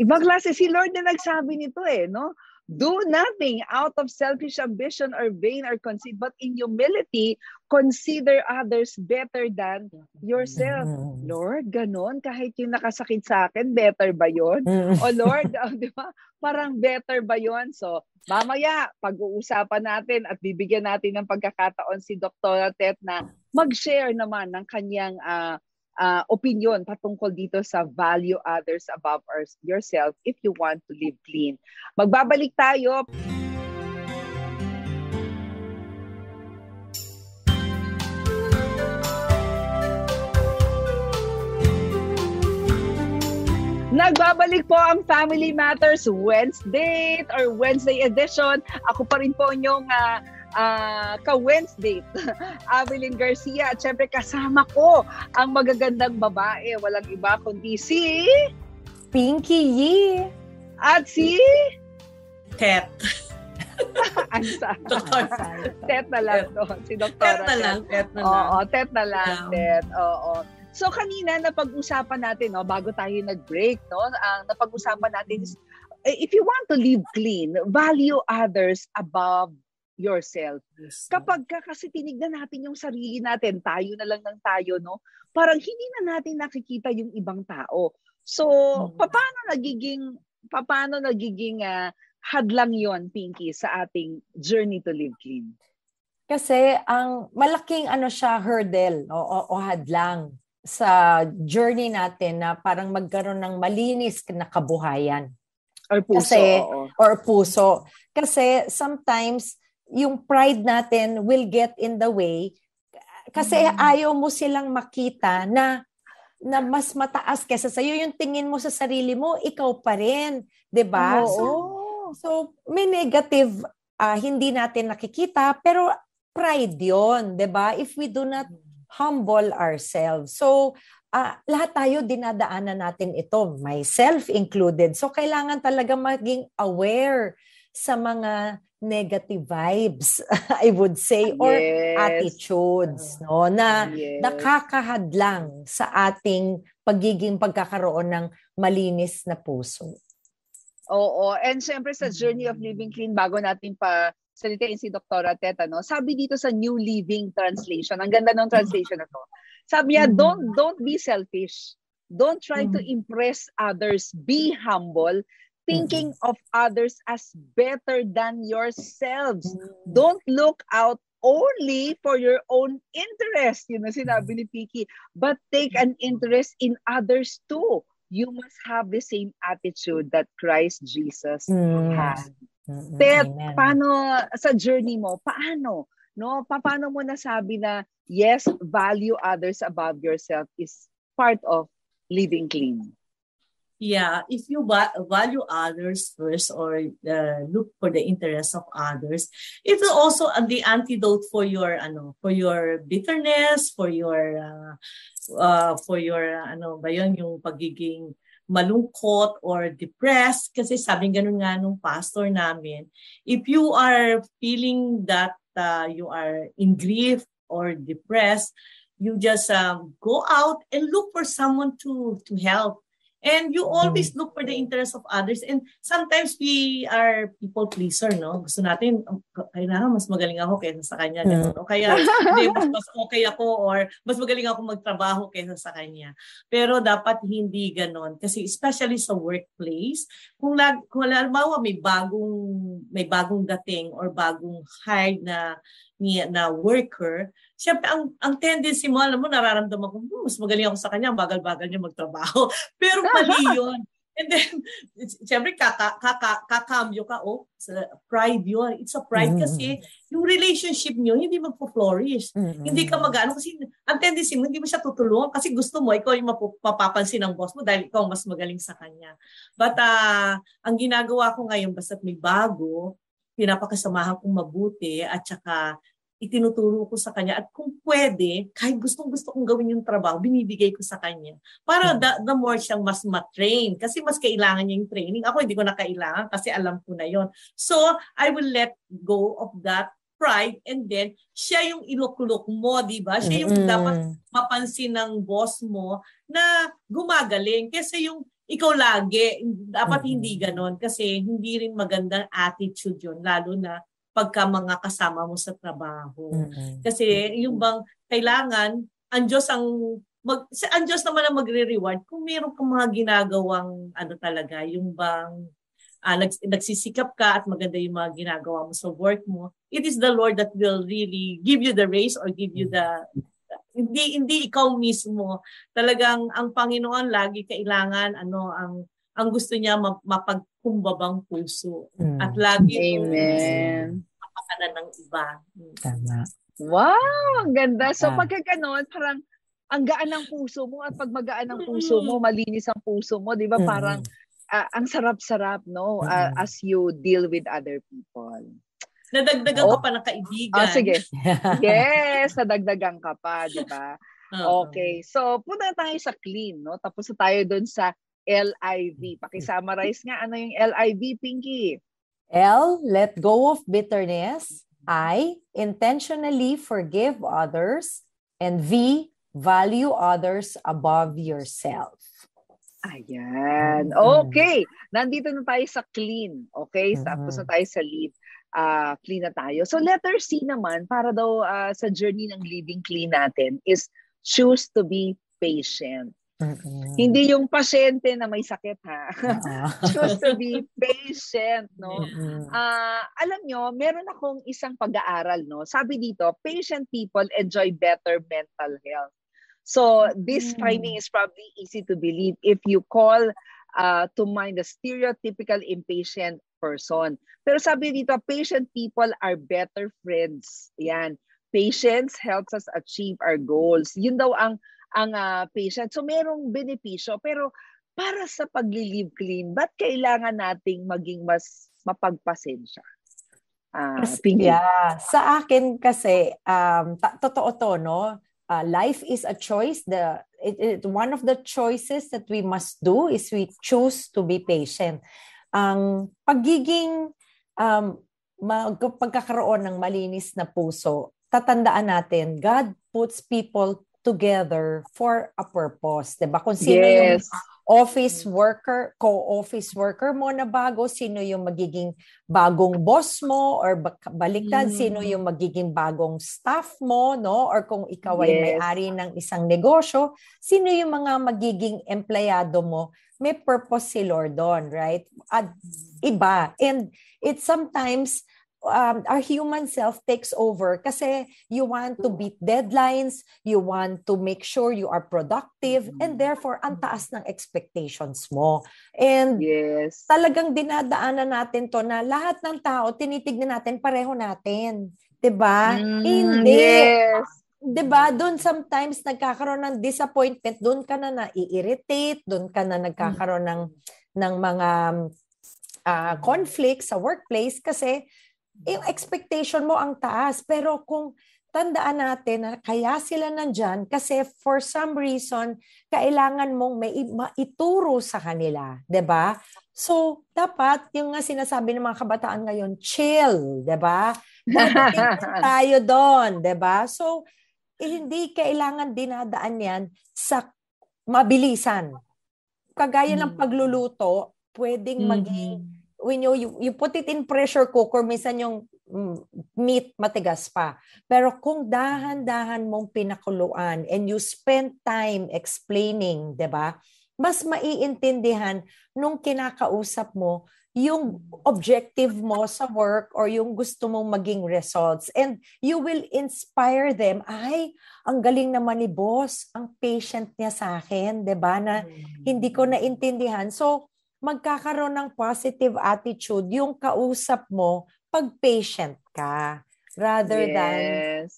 B: Ibang klase si Lord na nagsabi nito no? Do nothing out of selfish ambition or vain or conceit, but in humility, consider others better than yourself. Lord, ganon, kahit yung nakasakit sa akin, better ba yun? O Lord, di ba? Parang better ba yun? So, mamaya, pag-uusapan natin at bibigyan natin ng pagkakataon si Dr. Tet na mag-share naman ng kanyang opinion patungkol dito sa value others above yourself if you want to live clean. Magbabalik tayo. Nagbabalik po ang Family Matters Wednesday or Wednesday edition. Ako pa rin po inyong ka-Wednesday, Avelyn Garcia. At syempre kasama ko ang magagandang babae. Walang iba kundi si
C: Pinky Yee.
B: At si
D: Tet.
B: Tet na lang to. Si Dr.
D: Tet na lang.
B: Oo, Tet na lang. Tet. Oo. So kanina napag-usapan natin, no, bago tayo nag-break, no, napag-usapan natin is, if you want to live clean, value others above yourself. Kapag kasi tinignan natin yung sarili natin, tayo na lang ng tayo, no? Parang hindi na natin nakikita yung ibang tao. So, paano nagiging hadlang yon, Pinky, sa ating journey to live clean?
C: Kasi ang malaking hurdle o hadlang sa journey natin na parang magkaroon ng malinis na kabuhayan.
B: Or puso.
C: Kasi sometimes yung pride natin will get in the way kasi ayaw mo silang makita na mas mataas kaysa sa'yo. Yung tingin mo sa sarili mo, ikaw pa rin. Diba? So may negative, hindi natin nakikita, pero pride yon, diba? If we do not humble ourselves. So lahat tayo dinadaanan natin ito, myself included. So kailangan talaga maging aware sa mga negative vibes, I would say, or attitudes, no, na nakakahadlang sa ating pagkakaroon ng malinis na puso.
B: Oo, and syempre sa journey of living clean, bago natin pa salitain si Dr. Tet, no, sabi dito sa New Living Translation, ang ganda ng translation na to. Sabi niya, don't be selfish. Don't try to impress others. Be humble. Thinking of others as better than yourselves. Don't look out only for your own interest, yun na sinabi ni Pinky, but take an interest in others too. You must have the same attitude that Christ Jesus had. Tet, paano sa journey mo? Paano? No? Paano mo nasabi na yes, value others above yourself is part of living clean?
D: Yeah, if you value others first or look for the interests of others, it's also the antidote for your bitterness, for your yung pagiging malungkot or depressed. Kasi sabi ganun nga nung pastor namin, if you are feeling that you are in grief or depressed, you just go out and look for someone to help. And you always look for the interest of others. And sometimes we are people pleaser, no? Gusto natin, kailangan mas magaling ako kaysa sa kanya. O kaya, mas okay ako or mas magaling ako magtrabaho kaysa sa kanya. Pero dapat hindi ganon. Kasi especially sa workplace, kung halimbawa may bagong dating or bagong hired na worker, siyempre, ang tendency mo, alam mo, nararamdaman ko, mas magaling ako sa kanya, bagal-bagal niya magtrabaho. Pero mali yun. And then, siyempre, kakambyo ka, pride yun. It's a pride kasi yung relationship niyo, hindi magpo-flourish. Hindi ka mag-ano, kasi ang tendency mo, hindi mo siya tutulungan kasi gusto mo, ikaw yung mapapansin ng boss mo dahil ikaw mas magaling sa kanya. But, ang ginagawa ko ngayon, basta't may bago, pinapakasamahan kong mabuti at saka itinuturo ko sa kanya. At kung pwede, kahit gustong-gusto kong gawin yung trabaho, binibigay ko sa kanya. Para the more siyang mas matrain. Kasi mas kailangan niya yung training. Ako hindi ko na kailangan kasi alam ko na yon. So, I will let go of that pride and then siya yung iluklok mo, di ba? Siya yung dapat mapansin ng boss mo na gumagaling. Kasi yung ikaw lagi, dapat hindi ganon. Kasi hindi rin magandang attitude yun. Lalo na pagka mga kasama mo sa trabaho. Kasi yung bang kailangan, ang Diyos naman ang magre-reward kung meron kang mga ginagawang talaga, yung bang nagsisikap ka at maganda yung mga ginagawa mo sa work mo. It is the Lord that will really give you the raise or give you the hindi ikaw mismo. Talagang ang Panginoon lagi kailangan ang gusto niya mapagkumbabang puso. At lagi
B: Amen.
D: mapakanan ng iba.
C: Tama.
B: Wow, ang ganda. So pagka ganon, parang ang gaan ng puso mo at pag magaan ng puso mo, malinis ang puso mo, 'di ba? Parang ang sarap-sarap, no? As you deal with other people.
D: Nadagdagan ka pa ng kaibigan.
B: Sige. Yes, nadagdagan ka pa, 'di ba? Okay. So, punta tayo sa clean, no? Tapos tayo doon sa LIV. Paki-summarize nga ano yung LIV, Pinky.
C: L, let go of bitterness. I, intentionally forgive others. And V, value others above yourself.
B: Ayan. Okay. Nandito na tayo sa clean. Okay? Tapos na tayo sa leave. Clean na tayo. So letter C naman, para daw sa journey ng living clean natin is choose to be patient. Hindi yung pasyente na may sakit, ha? Choose to be patient, no? Alam nyo, meron akong isang pag-aaral, no? Sabi dito, patient people enjoy better mental health. So this finding is probably easy to believe if you call to mind the stereotypical impatient person. Pero sabi dito, patient people are better friends. Yan. Patience helps us achieve our goals. Yun daw ang patient. So merong benepisyo. Pero para sa pag-live clean, ba't kailangan nating maging mas mapagpasensya?
C: Yeah. Sa akin kasi, totoo to, no? Life is a choice. One of the choices that we must do is we choose to be patient. Ang pagiging pagkakaroon ng malinis na puso, tatandaan natin, God puts people together for a purpose. Diba? Kung sino yung office worker, co-office worker mo na bago, sino yung magiging bagong boss mo, or baliktad, sino yung magiging bagong staff mo, no? Or kung ikaw ay may-ari ng isang negosyo, sino yung mga magiging empleyado mo, may purpose si Lord doon, right? At iba. And it sometimes, our human self takes over kasi you want to beat deadlines, you want to make sure you are productive, and therefore, ang taas ng expectations mo. And talagang dinadaanan natin to na lahat ng tao, tinitignan natin, pareho natin. Diba? Hindi. Diba? Doon sometimes nagkakaroon ng disappointment, doon ka na nai-irritate, doon ka na nagkakaroon ng mga conflicts sa workplace kasi yung expectation mo ang taas. Pero kung tandaan natin na kaya sila nandyan kasi for some reason, kailangan mong maituro sa kanila. Diba? So, dapat, yung nga sinasabi ng mga kabataan ngayon, chill. Diba? Dadating tayo doon. Diba? So, hindi kailangan dinadaan yan sa mabilisan. Kagaya ng pagluluto, pwedeng maging when you put it in pressure cooker, minsan yung meat matigas pa. Pero kung dahan-dahan mong pinakuluan and you spend time explaining, 'di ba? Mas maiintindihan nung kinakausap mo yung objective mo sa work or yung gusto mong maging results. And you will inspire them. Ay, ang galing naman ni boss, ang patient niya sa akin, 'di ba? Na hindi ko naintindihan. So, magkakaroon ng positive attitude yung kausap mo pag patient ka rather than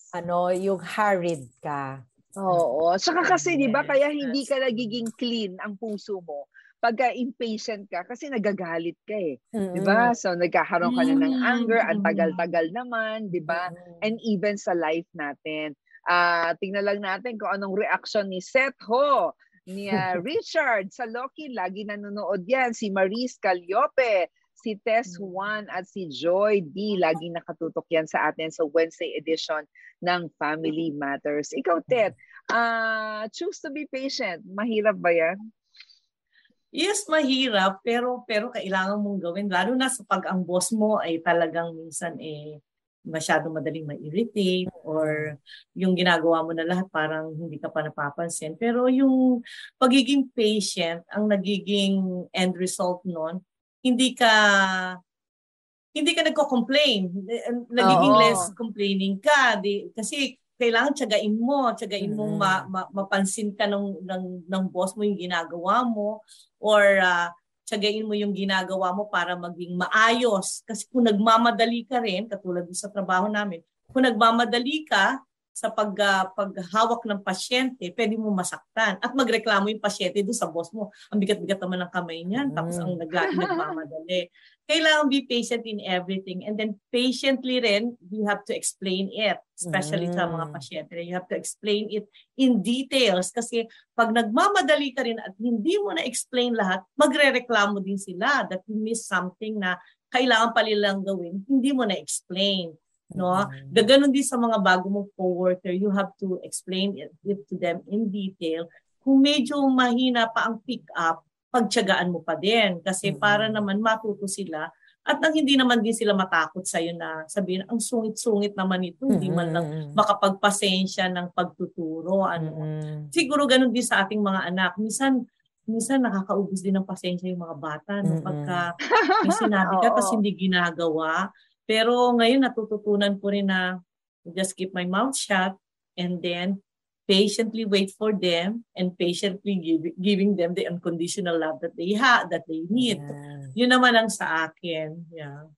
C: yung hurried ka.
B: Oo. Saka kasi 'di ba kaya hindi ka nagiging clean ang puso mo pagka impatient ka, kasi nagagalit ka eh. Di ba? So, nagkakaroon ka na ng anger, ang tagal-tagal naman, di ba? And even sa life natin. Tingnan lang natin kung anong reaction ni Seth Ho, ni Richard sa Loki, lagi nanonood yan. Si Maurice Calliope, si Tess Juan at si Joy D. Lagi nakatutok yan sa atin sa Wednesday edition ng Family Matters. Ikaw, Ted, choose to be patient. Mahirap ba yan?
D: Yes, mahirap, pero kailangan mong gawin. Lalo na sa pag ang boss mo ay talagang minsan masyado madaling ma-irritate or yung ginagawa mo na lahat parang hindi ka pa napapansin. Pero yung pagiging patient, ang nagiging end result nun, hindi ka nagko-complain. Nagiging less complaining ka. Kasi kailangan tiyagain mong mapansin ka ng boss mo yung ginagawa mo or tiyagain mo yung ginagawa mo para maging maayos. Kasi kung nagmamadali ka rin, katulad sa trabaho namin, kung nagmamadali ka sa paghawak ng pasyente, pwede mo masaktan at magreklamo yung pasyente doon sa boss mo. Ang bigat-bigat naman ng kamay niyan, tapos ang nagmamadali. Kailangan be patient in everything. And then patiently rin, you have to explain it. Especially sa mga pasyente. You have to explain it in details. Kasi pag nagmamadali ka rin at hindi mo na-explain lahat, magre-reklamo din sila that you miss something na kailangan pa nilang gawin, hindi mo na-explain. No? Gaganon din sa mga bago mong co-worker, you have to explain it to them in detail. Kung medyo mahina pa ang pick up, pagtiyagaan mo pa din kasi para naman matuto sila at nang hindi naman din sila matakot sa iyo na sabihin ang sungit-sungit naman ito, hindi man lang makapagpasensya ng pagtuturo. Siguro ganun din sa ating mga anak. Minsan nakakaubos din ng pasensya yung mga bata no pagka may sinabi ka tapos hindi ginagawa. Pero ngayon natututunan ko rin na just keep my mouth shut and then patiently wait for them and patiently giving them the unconditional love that they need. Yun naman ang sa akin. Yeah.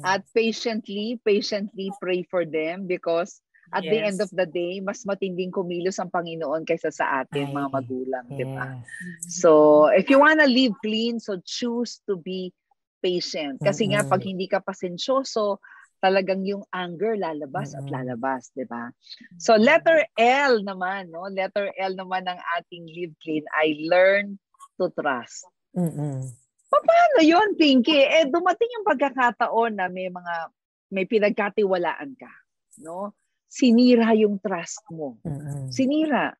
B: At patiently pray for them because at the end of the day, mas matinding kumilos ang Panginoon kaysa sa atin, mga magulang, di ba? So, if you wanna live clean, so choose to be patient. Kasi nga, pag hindi ka pasensyoso, talagang yung anger lalabas at lalabas, di ba? So, letter L naman, no? Letter L naman ng ating Live Clean, I learn to trust. Paano yun, Pinky? Dumating yung pagkakataon na may pinagkatiwalaan ka, no? Sinira yung trust mo. Sinira.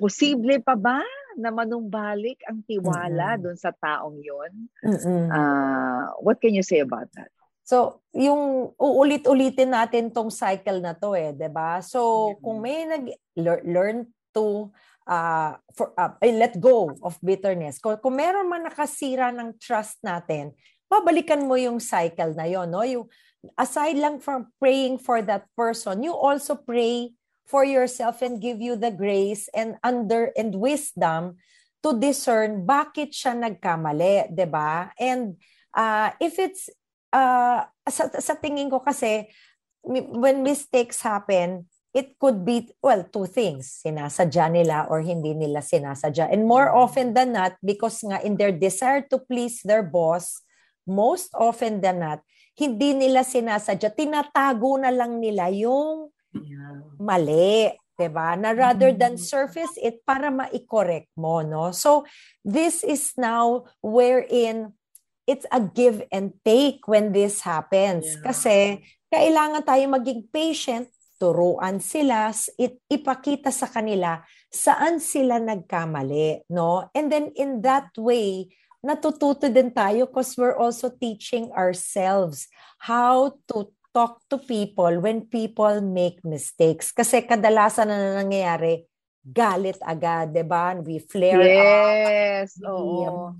B: Posible pa ba na manumbalik ang tiwala doon sa taong yon? What can you say about that?
C: So, yung uulit-ulitin natin tong cycle na to 'di ba? So, kung may learn to let go of bitterness. Kung meron man nakasira ng trust natin, babalikan mo yung cycle na yon, no? Yung aside lang from praying for that person, you also pray for yourself and give you the grace and wisdom to discern bakit siya nagkamali, 'di ba? And if it's sa tingin ko kasi when mistakes happen, it could be two things, sinasadya nila or hindi nila sinasadya. And more often than not, because nga in their desire to please their boss, most often than not, hindi nila sinasadya, tinatago na lang nila yung mali, 'di ba? Na rather than surface it para ma-correct mo, no? So this is now wherein it's a give and take when this happens. Kasi kailangan tayo maging patient, turuan sila, ipakita sa kanila saan sila nagkamali, no? And then in that way, natututo din tayo because we're also teaching ourselves how to talk to people when people make mistakes. Kasi kadalasan na nangyayari, galit agad, 'di ba? We flare up.
B: Oo.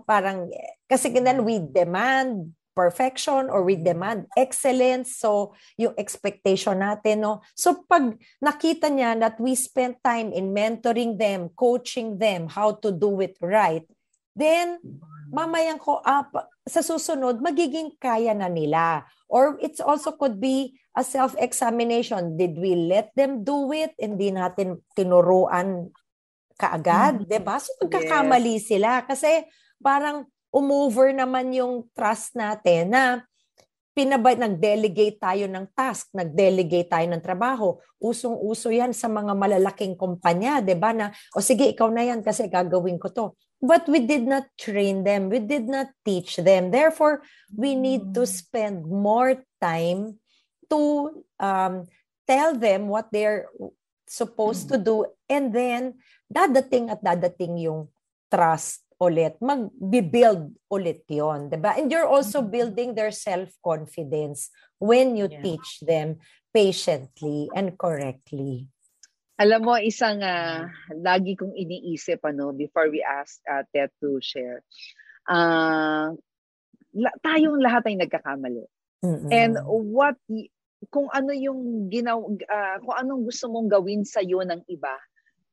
C: Parang kasi then we demand perfection or we demand excellence. So, yung expectation natin, no? So, pag nakita niya that we spend time in mentoring them, coaching them how to do it right, then mamayang sa susunod, magiging kaya na nila. Or it also could be a self-examination. Did we let them do it? Hindi natin tinuruan kaagad, 'di ba? So magkakamali sila kasi parang umover naman yung trust natin na nag-delegate tayo ng task, nag-delegate tayo ng trabaho. Usong-uso yan sa mga malalaking kumpanya, 'di ba? Na, o sige, ikaw na yan kasi gagawin ko to. But we did not train them. We did not teach them. Therefore, we need to spend more time to tell them what they're supposed to do. And then, dadating yung trust ulit, mag-build ulit yon, diba? And you're also building their self-confidence when you teach them patiently and correctly.
B: Alam mo, isang lagi kong iniisip before we ask Ted to share. Tayong lahat ay nagkakamali. And kung ano yung kung anong gusto mong gawin sa iyo ng iba,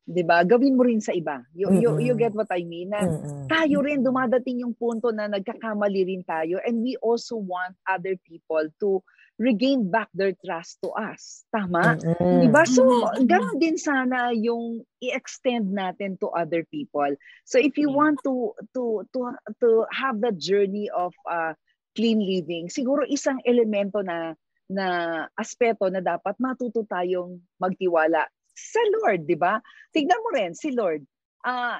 B: 'di ba? Gawin mo rin sa iba. You get what I mean? Na tayo rin dumadating yung punto na nagkakamali rin tayo, and we also want other people to regain back their trust to us. Tama? 'Di ba? So, ganoon din sana yung i-extend natin to other people. So if you want to have the journey of clean living, siguro isang elemento na aspeto na dapat matuto tayong magtiwala sa Lord, di ba? Tignan mo rin, si Lord.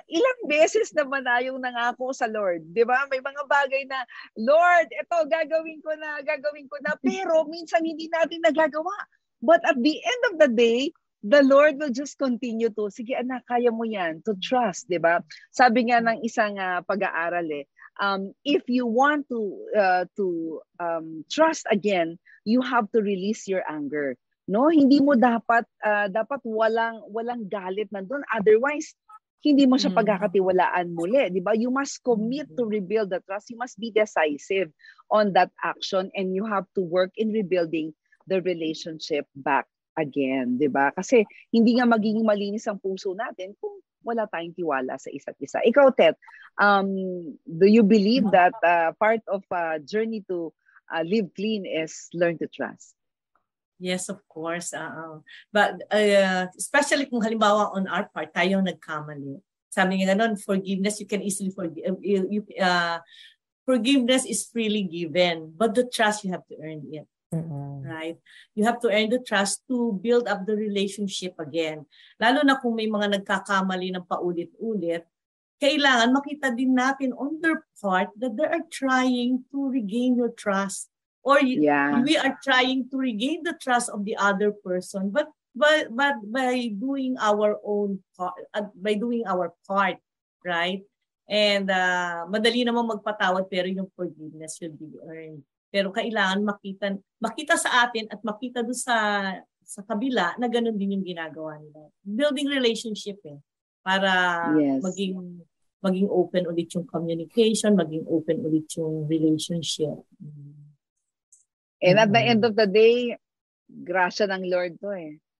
B: Ilang beses naman na yung nangako sa Lord, di ba? May mga bagay na, Lord, ito, gagawin ko na, pero minsan hindi natin nagagawa. But at the end of the day, the Lord will just continue to, sige anak, kaya mo yan, to trust, di ba? Sabi nga ng isang pag-aaral if you want to trust again, you have to release your anger. No, hindi mo dapat walang galit nandoon, otherwise hindi mo siya pagkakatiwalaan muli, 'di ba? You must commit to rebuild the trust. You must be decisive on that action, and you have to work in rebuilding the relationship back again, 'di ba? Kasi hindi nga magiging malinis ang puso natin kung wala tayong tiwala sa isa't isa. Ikaw, Ted, do you believe that part of journey to live clean is learn to trust?
D: Yes, of course. But especially kung halimbawa on our part, tayo nagkamali. Sabi nga ganun, forgiveness, you can easily forgive. Forgiveness is freely given, but the trust, you have to earn it. Right? You have to earn the trust to build up the relationship again. Lalo na kung may mga nagkakamali ng paulit-ulit, kailangan makita din natin on their part that they are trying to regain your trust. Or we are trying to regain the trust of the other person, but by doing our own part, right? And madali naman magpatawad, pero yung forgiveness should be earned. Pero kailangan makita sa atin at makita doon sa kabila na ganun din yung ginagawa nila. Building relationship para maging open ulit yung communication, maging open ulit yung relationship.
B: And at the end of the day, grasya ng Lord to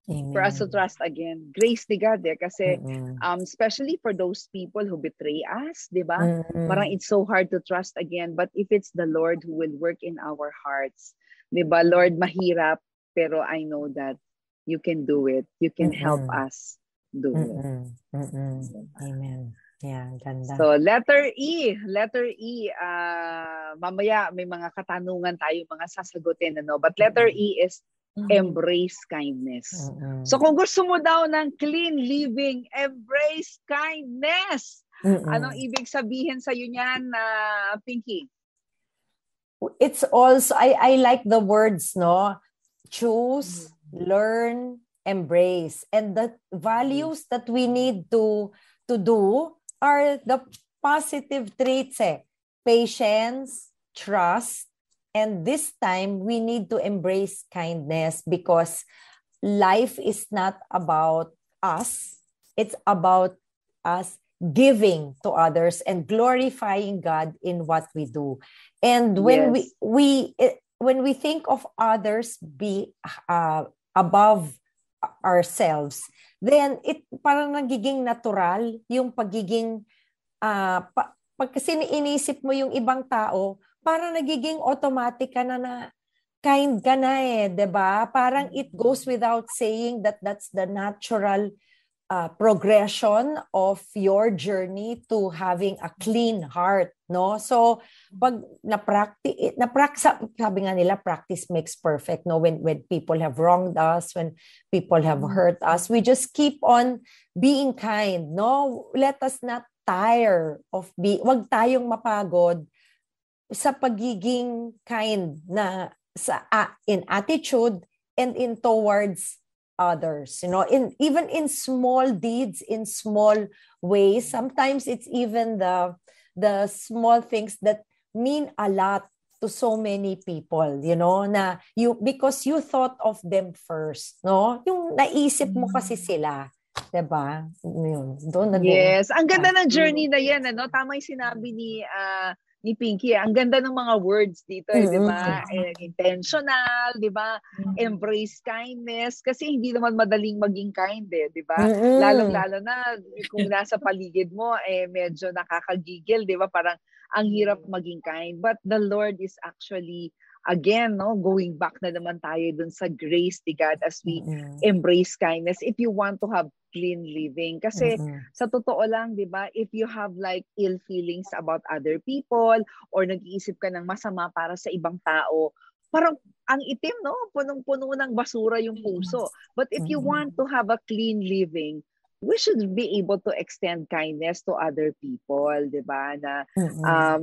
C: Amen.
B: For us to trust again. Grace ni God kasi especially for those people who betray us, di ba? Parang it's so hard to trust again. But if it's the Lord who will work in our hearts, di ba? Lord, mahirap, pero I know that you can do it. You can help us do it.
C: Amen. Yeah, ganda.
B: So, letter E. Mamaya may mga katanungan tayo, mga sasagutin, But letter E is embrace kindness. So, kung gusto mo daw ng clean living, embrace kindness. Anong ibig sabihin sa iyo niyan, Pinky?
C: It's also, I like the words, choose, learn, embrace. And the values that we need to do are the positive traits, patience, trust, and this time we need to embrace kindness because life is not about us. It's about us giving to others and glorifying God in what we do. And when we think of others be above ourselves, then it parang nagiging natural yung pagiging pag kasi inisip mo yung ibang tao, parang nagiging automatic ka na kind ka na 'di ba? Parang it goes without saying that that's the natural progression of your journey to having a clean heart, no? So pag sabi nga nila, practice makes perfect, no? When people have wronged us, when people have hurt us, we just keep on being kind, no? Let us not tire of wag tayong mapagod sa pagiging kind na in attitude and in towards others, even in small deeds, in small ways. Sometimes it's even the small things that mean a lot to so many people, na because you thought of them first, no? Yung naisip mo kasi sila, 'di ba?
B: Yes, ang ganda ng journey na 'yan, Tama 'yung sinabi ni Pinky. Ang ganda ng mga words dito, di ba? Intentional, di ba? Embrace kindness. Kasi hindi naman madaling maging kind, di ba? Lalong-lalo na kung nasa paligid mo, medyo nakakagigil, di ba? Parang ang hirap maging kind. But the Lord is actually, again, going back na naman tayo dun sa grace ni God as we embrace kindness. If you want to have clean living. Kasi sa totoo lang, di ba, if you have like ill feelings about other people or nag-iisip ka ng masama para sa ibang tao, parang ang itim, no? Punong-puno ng basura yung puso. But if you want to have a clean living, we should be able to extend kindness to other people, di ba? Na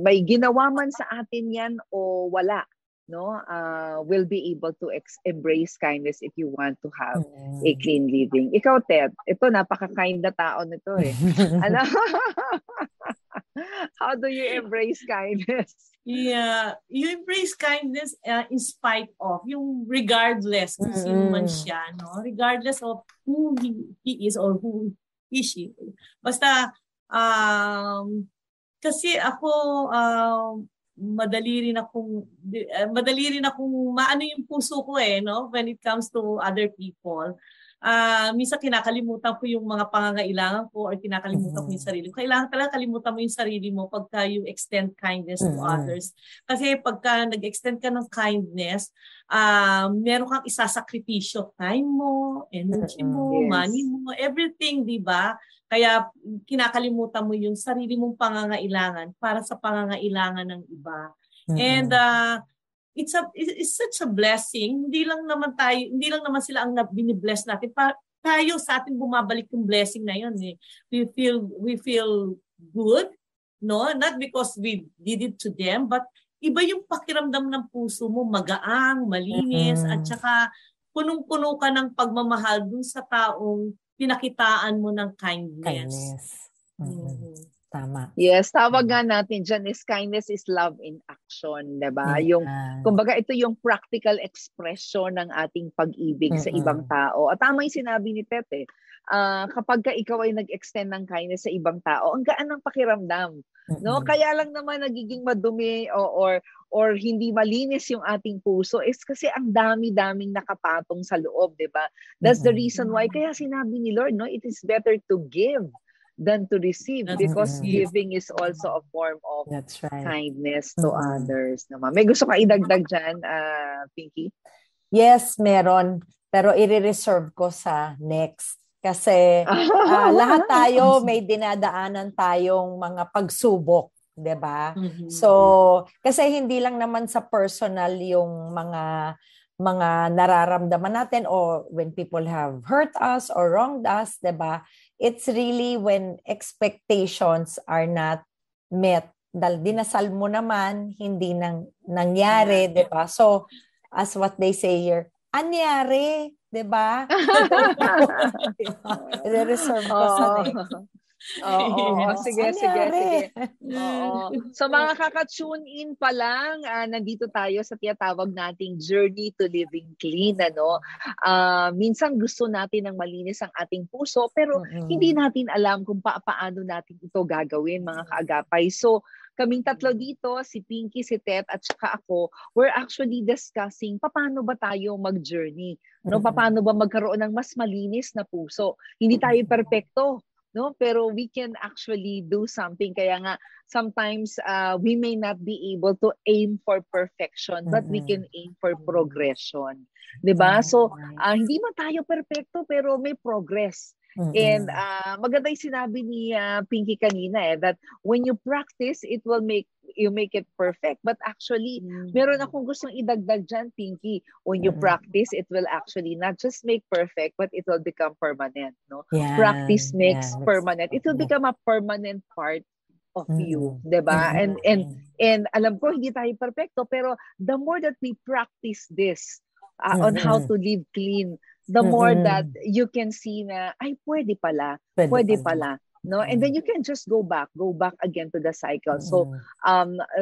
B: may ginawa man sa atin yan o wala. No, will be able to embrace kindness if you want to have a clean living. Ikaw, Ted, ito napaka-kind na tao nito eh. How do you embrace kindness?
D: Yeah, you embrace kindness in spite of, yung regardless kung sino man siya, no? Regardless of who he is or who she is. Basta, kasi ako, madali rin akong maano yung puso ko no, when it comes to other people. Minsan kinakalimutan ko yung mga pangangailangan ko or kinakalimutan ko yung sarili ko. Kailangan talaga kalimutan mo yung sarili mo pagka you extend kindness to others. Kasi pagka nag-extend ka ng kindness, meron kang isasakripisyo, time mo, energy mo, money mo, everything, di ba? Kaya kinakalimutan mo yung sarili mong pangangailangan para sa pangangailangan ng iba. And it's such a blessing. Hindi lang naman sila ang bini-bless natin. Tayo sa atin bumabalik yung blessing na yun eh. We feel good, no? Not because we did it to them, but iba yung pakiramdam ng puso mo, magaang, malinis, at saka punong-puno ka ng pagmamahal dun sa taong pinakitaan mo ng kindness.
C: Tama.
B: Yes, tawag nga natin dyan is kindness is love in action, diba? Kumbaga ito yung practical expression ng ating pag-ibig sa ibang tao. At tama yung sinabi ni Tete, kapag ka ikaw ay nag-extend ng kindness sa ibang tao, ang gaan ng pakiramdam. No? Kaya lang naman nagiging madumi or hindi malinis yung ating puso is kasi ang dami-daming nakapatong sa loob, di ba? That's the reason why, kaya sinabi ni Lord, no, it is better to give than to receive because giving is also a form of kindness to others. Naman. May gusto ka idagdag dyan, Pinky?
C: Yes, meron. Pero i-reserve ko sa next. Kasi lahat tayo may dinadaanan tayong mga pagsubok, 'di ba? So, kasi hindi lang naman sa personal yung mga nararamdaman natin o when people have hurt us or wronged us, 'di ba? It's really when expectations are not met. Dahil dinasal mo naman, hindi nangyari, 'di ba? So, as what they say here, anyari, 'di ba? I-reserve ko sa next.
B: Sige. So mga kaka-tune in pa lang, nandito tayo sa tinatawag nating Journey to Living Clean, minsan gusto natin ng malinis ang ating puso, pero hindi natin alam kung paano natin ito gagawin, mga kaagapay. So kaming tatlo dito, si Pinky, si Tet, at saka ako, we're actually discussing paano ba tayo mag-journey, no? Paano ba magkaroon ng mas malinis na puso. Hindi tayo perfecto, no? Pero we can actually do something. Kaya nga, sometimes we may not be able to aim for perfection, but we can aim for progression. 'Di ba? So, hindi man tayo perfecto, pero may progress. And maganda yung sinabi ni Pinky kanina that when you practice, it will make it perfect. But actually, meron akong gustong idagdag dyan, Pinky. When you practice, it will actually not just make perfect, but it will become permanent. No?
C: Yeah,
B: Practice makes permanent. It will become a permanent part of you, 'di ba? And alam ko hindi tayo perfecto, pero the more that we practice this on how to live clean, the more that you can see na ay pwede pala, no? And then you can just go back again to the cycle. So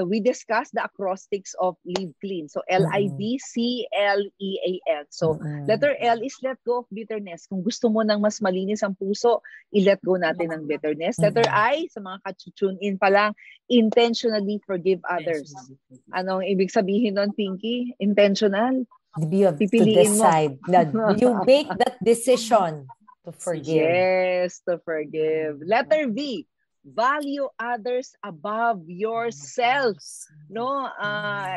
B: we discussed the acrostics of live clean. So LIVCLEAN. So letter L is let go of bitterness. Kung gusto mo ng mas malinis ang puso, i-let go natin ng bitterness. Letter I, sa mga ka-tune in pa lang, intentionally forgive others. Anong ibig sabihin nun, Pinky? Intentional?
C: You have to decide that you make that decision to forgive.
B: Yes, to forgive. Letter V, value others above yourself. No,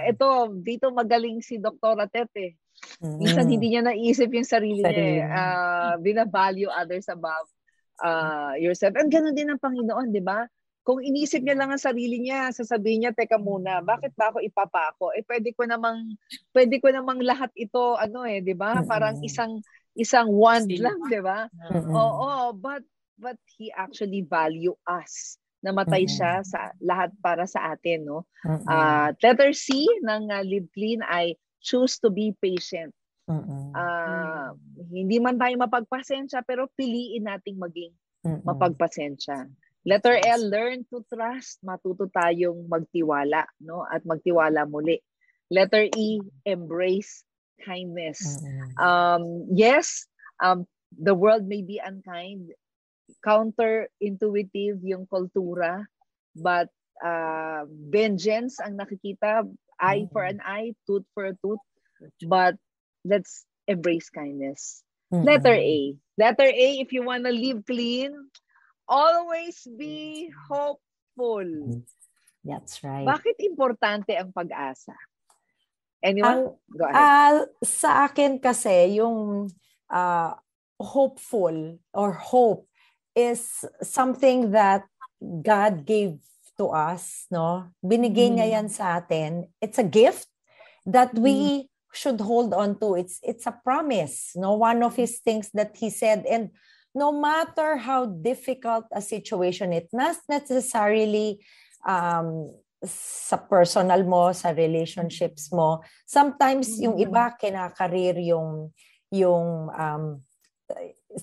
B: ito dito magaling si Dr. Tete. Minsan hindi niya naisip yung sarili niya. Bina-value others above yourself. And ganoon din ang Panginoon, di ba? Kung inisip niya lang ang sarili niya, sasabihin niya, teka muna, bakit ba ako ipapako? Pwede ko namang lahat ito, di ba? Parang isang wand lang, di ba? Oo, but he actually value us. Namatay siya sa lahat para sa atin, no? Letter C ng Live Clean ay choose to be patient. Hindi man tayo mapagpasensya, pero piliin nating maging mapagpasensya. Letter L, learn to trust. Matuto tayong magtiwala, no? At magtiwala muli. Letter E, embrace kindness. Yes, the world may be unkind, counterintuitive yung kultura, but vengeance ang nakikita, eye for an eye, tooth for a tooth, but let's embrace kindness. Letter A, if you want to live clean, always be hopeful.
C: That's right.
B: Bakit importante ang pag-asa? Anyone? Go ahead.
C: Sa akin kasi, yung hopeful or hope is something that God gave to us, no? Binigay niya yan sa atin. It's a gift that we should hold on to. It's a promise, no? One of his things that he said, and no matter how difficult a situation, it not necessarily sa personal mo, sa relationships mo. Sometimes yung iba kinakareer yung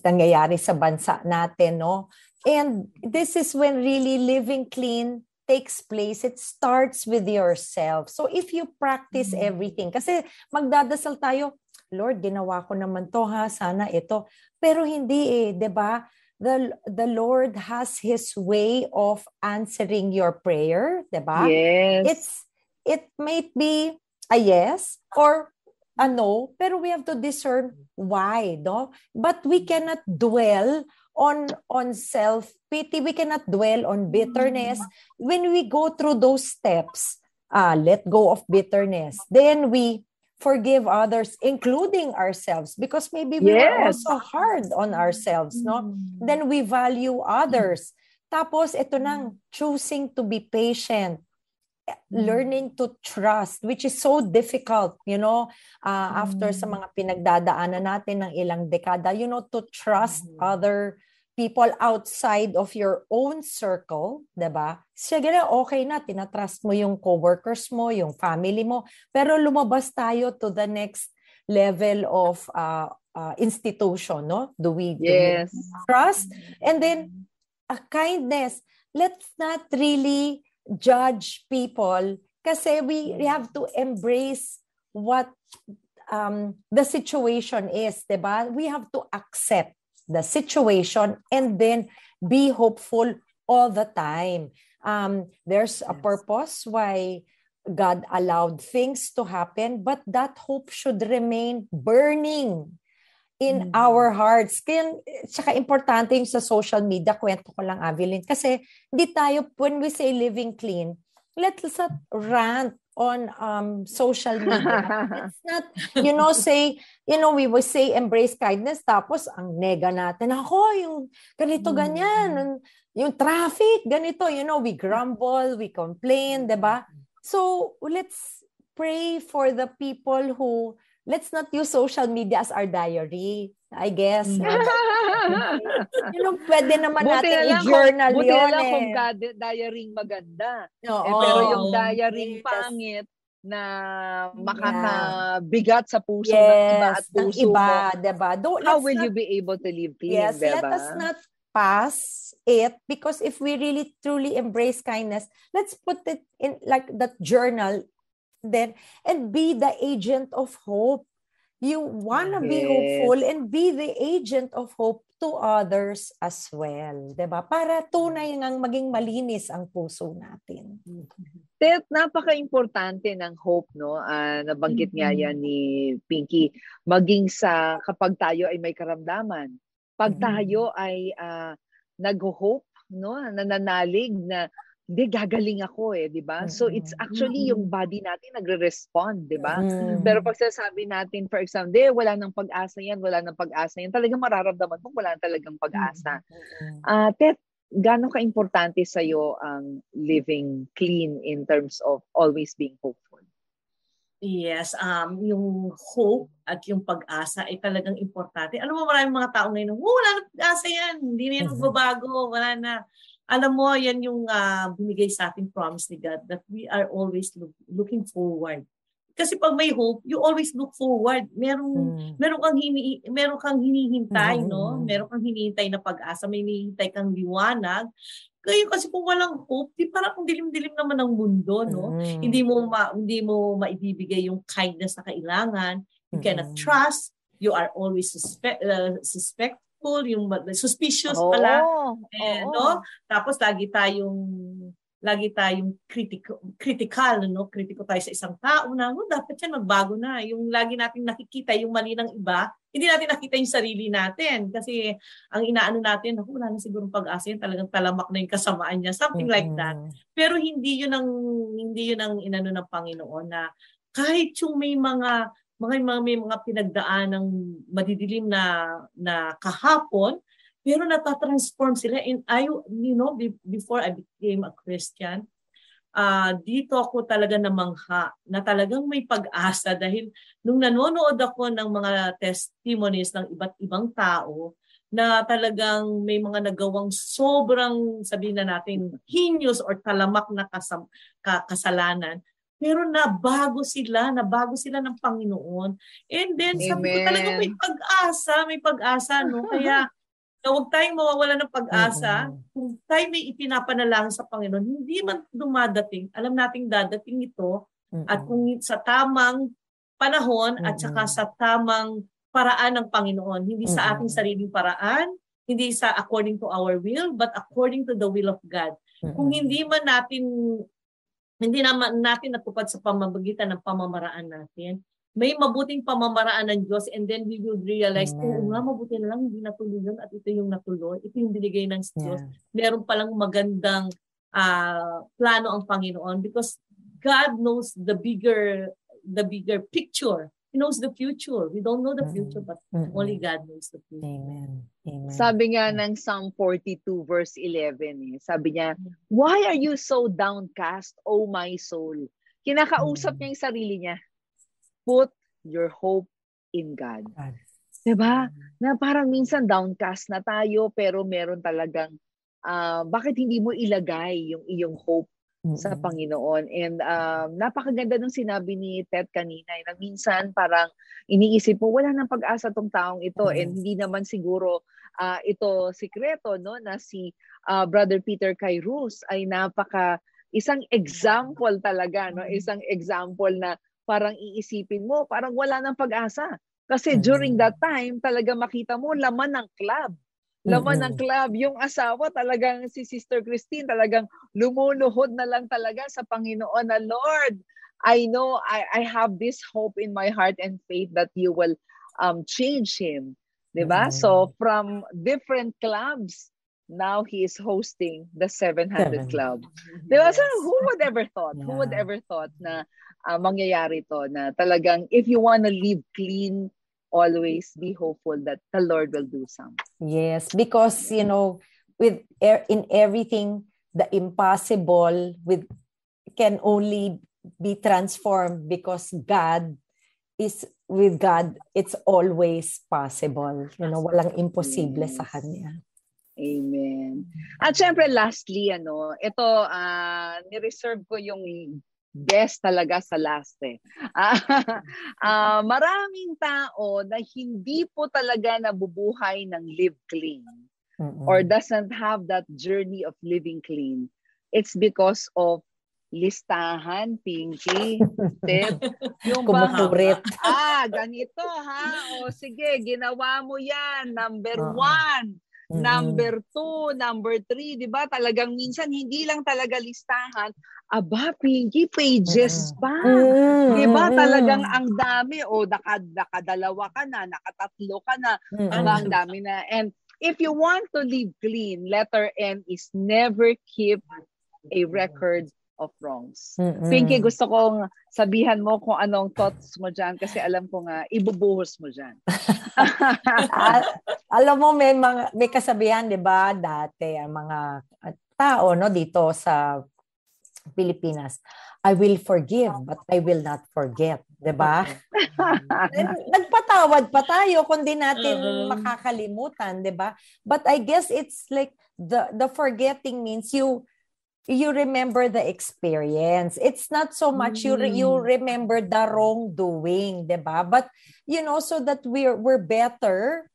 C: nangyayari sa bansa natin, no? And this is when really living clean takes place. It starts with yourself. So if you practice everything, kasi magdadasal tayo, Lord, ginawa ko naman to sana ito. Pero hindi 'di ba? The Lord has his way of answering your prayer, 'di ba?
B: Yes.
C: It may be a yes or a no, pero we have to discern why, no? But we cannot dwell on self-pity. We cannot dwell on bitterness. When we go through those steps, let go of bitterness. Then we forgive others, including ourselves, because maybe we are also hard on ourselves, no? Then we value others. Tapos, ito nang choosing to be patient, learning to trust, which is so difficult, after sa mga pinagdadaanan natin ng ilang dekada, to trust other people outside of your own circle, diba? Sige na, okay na, tinatrust mo yung coworkers mo, yung family mo, pero lumabas tayo to the next level of institution, no? Do we trust? And then, kindness. Let's not really judge people kasi we have to embrace what the situation is, diba? We have to accept the situation and then be hopeful all the time. There's a purpose why God allowed things to happen, but that hope should remain burning in our hearts. Kaya, tsaka importante yung sa social media, kwento ko lang, Avelyn, kasi di tayo, when we say living clean, let's not rant social media. Let's not, say, we will say embrace kindness, tapos ang nega natin, yung ganito, ganyan, yung traffic, ganito, we grumble, we complain, diba? So, let's pray for the people who, let's not use social media as our diary, I guess. Pwede naman natin i-journal yun.
B: Buti na lang kung diary maganda. Pero yung diary pangit na makakabigat sa puso ng iba at puso mo.
C: Diba?
B: How will you be able to live clean?
C: Yes, diba? Let us not pass it, because if we really truly embrace kindness, let's put it in like that journal then and be the agent of hope. You want to be hopeful and be the agent of hope to others as well. Diba? Para tunay ngang maging malinis ang puso natin.
B: Tet, napaka-importante ng hope, no? Nabanggit nga yan ni Pinky. Maging sa kapag tayo ay may karamdaman. Pag tayo ay nag-hope, no? Nananalig na hindi, gagaling ako di ba? So it's actually yung body natin nagre-respond, di ba? Pero pag sasabi natin, for example, wala nang pag-asa yan, talagang mararamdaman mo, wala talagang pag-asa. Tet, gaano ka-importante sa'yo ang living clean in terms of always being hopeful?
D: Yes, yung hope at yung pag-asa ay talagang importante. Alam mo, maraming mga tao ngayon, wala nang pag-asa yan, hindi na yan magbabago, wala na. Alam mo, yan yung binigay sa ating promise ni God that we are always looking forward. Kasi pag may hope, you always look forward. Meron kang hinihintay, no? Meron kang hinihintay na pag-asa, may hinihintay kang liwanag. Kaya kasi kung walang hope, parang dilim-dilim naman ang mundo, no? Hindi mo maibibigay yung kindness na kailangan. You cannot trust. You are always suspectful, yung suspicious pala. No? Tapos lagi tayong critical, no? Kritiko tayo sa isang tao na, dapat yan magbago na. Yung lagi nating nakikita yung mali ng iba, hindi natin nakita yung sarili natin. Kasi ang inaano natin, wala na sigurong pag-asa yan, talagang talamak na yung kasamaan niya, something like that. Pero hindi yun ang inano ng Panginoon na kahit yung may mga pinagdaan ng madidilim na kahapon, pero natatransform sila. And before I became a Christian, dito ako talaga namangha na talagang may pag-asa dahil nung nanonood ako ng mga testimonies ng iba't ibang tao na talagang may mga nagawang sobrang, sabihin na natin, heinous or talamak na kasalanan, pero nabago sila ng Panginoon. And then, sabi ko talaga may pag-asa, no? Kaya, huwag tayong mawawala ng pag-asa. Kung tayo may ipinapanalangin sa Panginoon, hindi man dumadating, alam nating dadating ito, at kung sa tamang panahon, at saka sa tamang paraan ng Panginoon, hindi sa ating sariling paraan, hindi sa according to our will, but according to the will of God. Kung hindi naman natin natupad sa pamamagitan ng pamamaraan natin, may mabuting pamamaraan ng Diyos, and then we will realize, mabuti na lang, hindi natuloy yun, at ito yung natuloy, ito yung binigay ng Diyos. Meron palang magandang plano ang Panginoon, because God knows the bigger picture. He knows the future. We don't know the future, but only God knows the future.
C: Amen.
B: Sabi nga ng Psalm 42 verse 11, sabi niya, "Why are you so downcast, O my soul?" Kinakausap niya yung sarili niya. Put your hope in God. Diba? Na parang minsan downcast na tayo, pero meron talagang, bakit hindi mo ilagay yung iyong hope sa Panginoon? And napakaganda nung sinabi ni Ted kanina, na minsan parang iniisip mo, wala nang pag-asa tong taong ito, and hindi naman siguro ito sikreto, no, na si Brother Peter Kairos ay isang example talaga, no, isang example na parang iisipin mo, parang wala nang pag-asa. Kasi during that time, talaga makita mo, laman ng club. Yung asawa talagang si Sister Christine talagang lumuluhod na lang talaga sa Panginoon na, Lord, I know I have this hope in my heart and faith that you will change him. Diba? So from different clubs, now he is hosting the 700 Club. Diba? So who would ever thought?
C: Yeah.
B: Who would ever thought na mangyayari to, na talagang if you want to live clean, always be hopeful that the Lord will do something.
C: Yes, because, you know, in everything, the impossible can only be transformed because with God, it's always possible. You know, walang imposible sa Kanya.
B: Amen. At syempre, lastly, ito, nireserve ko yung best talaga sa last eh. Maraming tao na hindi po talaga nabubuhay ng live clean or doesn't have that journey of living clean. It's because of listahan, Pinky. Yung
C: kumukurit.
B: Ganito ha. O sige, ginawa mo yan. Number 1. Number 2, number 3, di ba? Talagang minsan hindi lang talaga listahan. Aba, Pinky, pages pa. Di ba? Talagang ang dami. O, nakadalawa ka na, nakatatlo ka na. Ang dami na. And if you want to live clean, letter N is never keep a record of wrongs. Pinky, gusto kong sabihan mo kung anong thoughts mo dyan kasi alam ko nga, ibubuhos mo dyan.
C: Alam mo, may kasabihan, di ba, dati, ang mga tao dito sa Pilipinas, I will forgive, but I will not forget. Di ba? Nagpatawad pa tayo kung di natin makakalimutan, di ba? But I guess it's like the forgetting means you remember the experience. It's not so much you remember the wrongdoing, diba? But so that we're better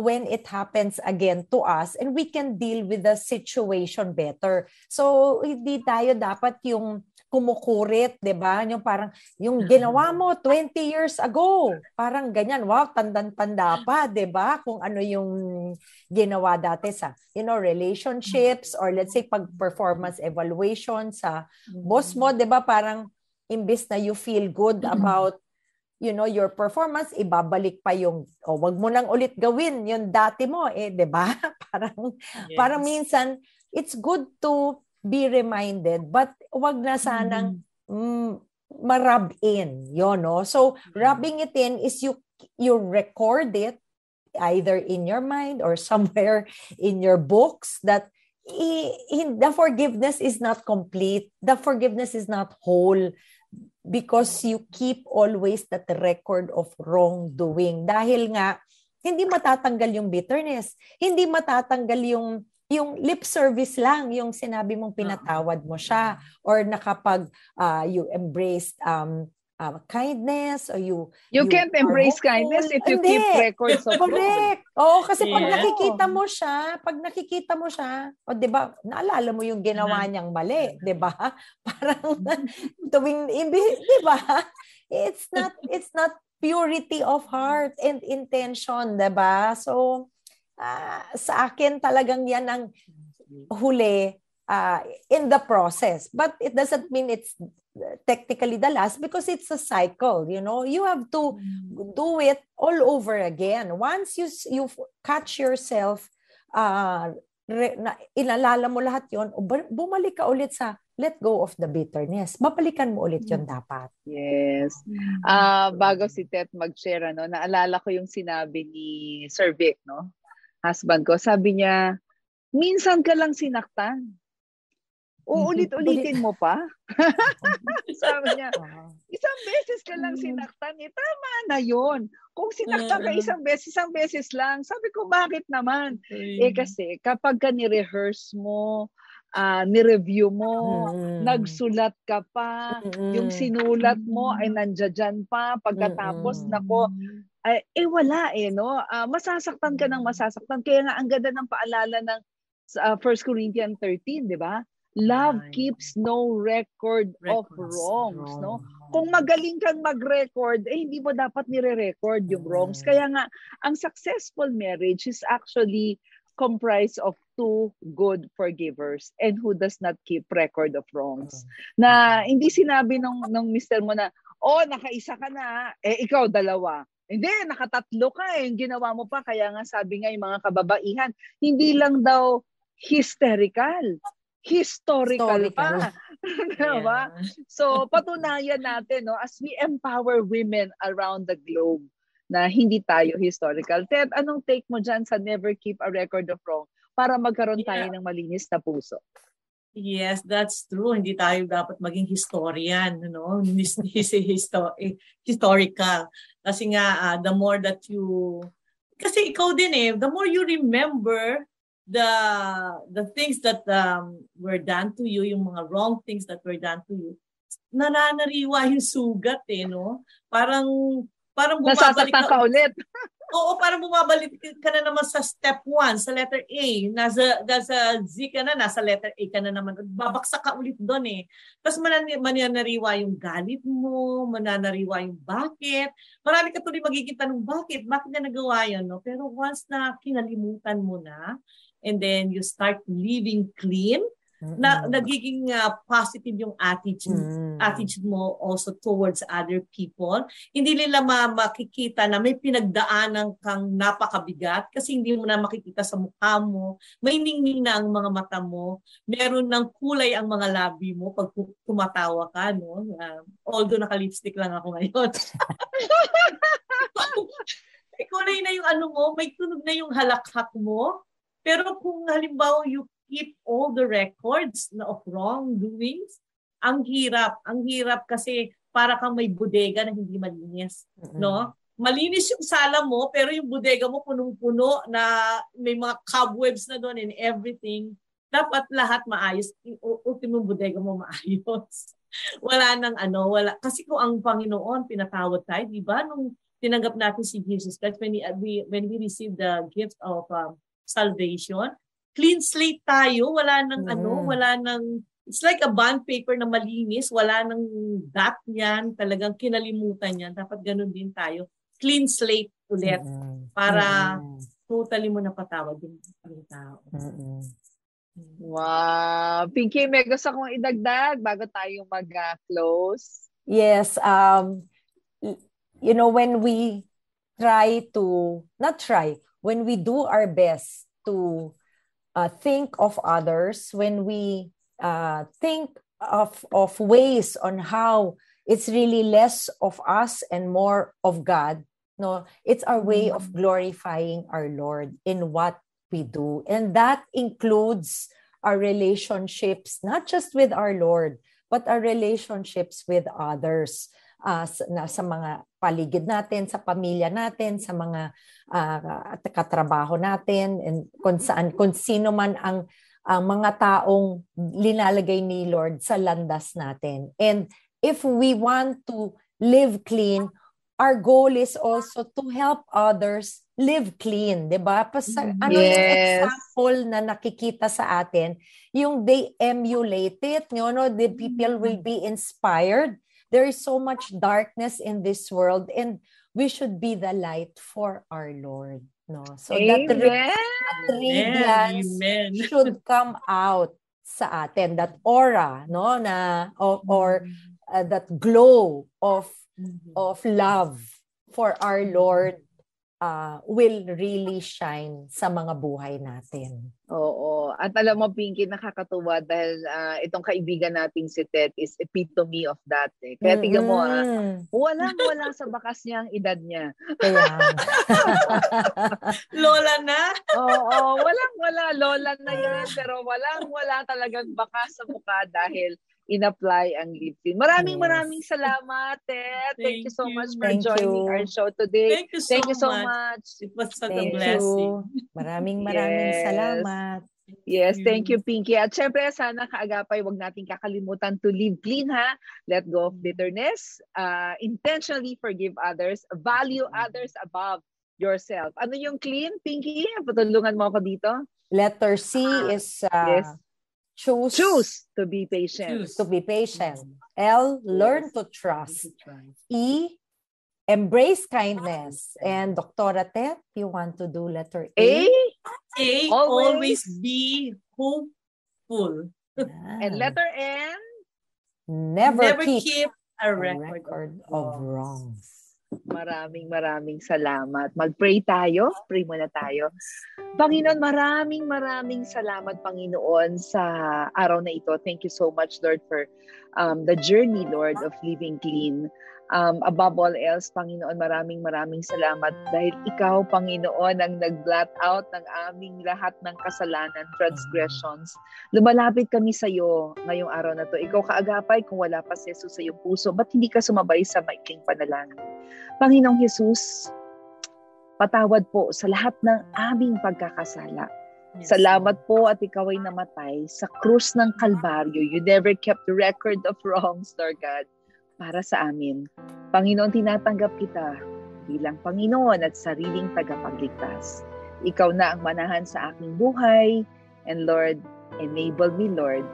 C: when it happens again to us and we can deal with the situation better. So hindi tayo dapat yung kumukurit, diba? Yung parang yung ginawa mo 20 years ago. Parang ganyan. Wow, tanda pa, diba? Kung ano yung ginawa dati sa, relationships or let's say pag-performance evaluation sa boss mo, diba? Parang imbis na you feel good about, your performance, ibabalik pa yung, wag mo nang ulit gawin yung dati mo, diba? Parang minsan, it's good to be reminded, but wag na sanang ma-rub in, no? So, rubbing it in is you record it either in your mind or somewhere in your books that the forgiveness is not complete. The forgiveness is not whole because you keep always that record of wrongdoing. Dahil nga, hindi matatanggal yung bitterness. Hindi matatanggal yung lip service lang, yung sinabi mong pinatawad mo siya or nakapag you embraced kindness or you
B: can't embrace kindness if you keep records of
C: correct. Oo, kasi pag nakikita mo siya, o 'di ba? Naalala mo yung ginawa niyang mali, 'di ba? Parang tuwing 'di ba? It's not purity of heart and intention, 'di ba? So sa akin talagang yan ang huli in the process. But it doesn't mean it's technically the last because it's a cycle, You have to do it all over again. Once you catch yourself, ilalala mo lahat yon, bumalik ka ulit sa let go of the bitterness. Babalikan mo ulit yon dapat.
B: Yes. Bago si Tet mag-share, naalala ko yung sinabi ni Sir Vic, husband ko, sabi niya, minsan ka lang sinaktan. Uulit-ulitin mo pa? Sabi niya, isang beses ka lang sinaktan. Tama na yun. Kung sinaktan ka isang beses lang. Sabi ko, bakit naman? Kasi kapag ka ni-rehearse mo, ni-review mo, nagsulat ka pa, yung sinulat mo ay nandiyan pa, pagkatapos, wala masasaktan ka ng masasaktan. Kaya nga, ang ganda ng paalala ng 1 Corinthians 13, di ba? Love keeps no record of wrongs, Kung magaling kang mag-record, hindi mo dapat nire-record yung wrongs. Kaya nga, ang successful marriage is actually comprised of two good forgivers and who does not keep record of wrongs. Na hindi sinabi nung mister mo na, nakaisa ka na, ikaw dalawa. Hindi, nakatatlo ka yung ginawa mo pa. Kaya nga sabi nga yung mga kababaihan, hindi lang daw hysterical. Historical pa.
C: Historical.
B: Diba? So, patunayan natin, no, as we empower women around the globe na hindi tayo historical. Ted, anong take mo dyan sa never keep a record of wrong para magkaroon tayo ng malinis na puso?
D: Yes, that's true. Hindi tayo dapat maging historian, no? Historical. Kasi nga, the more that you... Kasi ikaw din the more you remember the things that were done to you, yung mga wrong things that were done to you, nananariwa yung sugat, no? Parang bumabalik
B: Nasasaktan ka ulit.
D: Oo, parang bumabalik ka na naman sa step 1, sa letter A. Nasa Z ka na, nasa letter A ka na naman. Babaksak ka ulit doon Tapos mananariwa yung galit mo, mananariwa yung bakit. Marami ka tuloy magiging tanong, bakit? Bakit na nagawa yan? No? Pero once na kinalimutan mo na, and then you start living clean, na nagiging positive yung attitude mo also towards other people. Hindi nila makikita na may pinagdaanan kang napakabigat kasi hindi mo na makikita sa mukha mo. May ningning na ang mga mata mo. Meron ng kulay ang mga labi mo pag tumatawa ka, no? Although naka-lipstick lang ako ngayon. May kulay na yung mo, may tunog na yung halakhak mo. Pero kung halimbawa you keep all the records of wrongdoings, ang hirap kasi para kang may bodega na hindi malinis, no? Malinis yung sala mo pero yung bodega mo punong-puno na may mga cobwebs na doon and everything. Dapat lahat maayos. Ultimo bodega mo maayos. Wala nang wala. Kasi kung ang Panginoon pinatawad tayo, di ba? Nung tinanggap natin si Jesus Christ, when we received the gift of salvation, clean slate tayo, wala nang wala nang, it's like a bond paper na malinis, wala nang dot yan, talagang kinalimutan yan. Dapat ganun din tayo. Clean slate ulit para totally mo napatawad yung tao.
B: Wow. Pinky, may gusto kong idagdag bago tayo mag-close.
C: Yes. When we when we do our best to think of others, when we think of ways on how it's really less of us and more of God, no, it's our way of glorifying our Lord in what we do. And that includes our relationships, not just with our Lord, but our relationships with others. Sa mga paligid natin, sa pamilya natin, sa mga katrabaho natin, and kung sino man ang mga taong linalagay ni Lord sa landas natin. And if we want to live clean, our goal is also to help others live clean, 'di ba? Yung example na nakikita sa atin, yung they emulate it, the people will be inspired. There is so much darkness in this world and we should be the light for our Lord. No? So that radiance should come out sa atin, that aura, no, or that glow of love for our Lord will really shine sa mga buhay natin.
B: Oo. At alam mo, Pinky, nakakatuwa dahil itong kaibigan nating si Ted is epitome of that. Kaya tingnan mo, walang sa bakas niya ang edad niya.
C: Kaya.
D: Lola na?
B: Oo, wala. Lola na yan. Pero wala talagang bakas sa mukha dahil in-apply ang lip-tin. Maraming salamat, Ted. Thank you so much for joining our show today.
D: Thank you so much. It was such a blessing.
C: Maraming salamat.
B: Yes, thank you, Pinky. At syempre, sana kaagapay, wag nating kakalimutan to live clean, ha? Let go of bitterness. Intentionally forgive others. Value others above yourself. Ano yung clean, Pinky? Patulungan mo ako dito.
C: Letter C is... Choose
B: to be patient.
C: To be patient. L, learn to trust. E, embrace kindness. And Dr. Ted, you want to do letter A?
D: A, always be hopeful.
B: And letter N?
C: Never keep
D: a record
C: of wrongs.
B: Maraming salamat. Mag-pray tayo. Pray muna tayo. Panginoon, maraming salamat, Panginoon, sa araw na ito. Thank you so much, Lord, for the journey, Lord, of living clean. Above all else, Panginoon, maraming salamat dahil Ikaw, Panginoon, ang nag-blot out ng aming lahat ng kasalanan, transgressions. Lumalapit kami sa iyo ngayong araw na to. Ikaw kaagapay, kung wala pa si Jesus sa iyong puso, ba't hindi ka sumabay sa maikling panalangin? Panginoong Jesus, patawad po sa lahat ng aming pagkakasala. Yes. Salamat po at ikaw ay namatay sa krus ng Kalbaryo. You never kept record of wrongs, Lord God, para sa amin. Panginoon, tinatanggap kita bilang Panginoon at sariling tagapagligtas. Ikaw na ang manahan sa aking buhay. And Lord, enable me, Lord,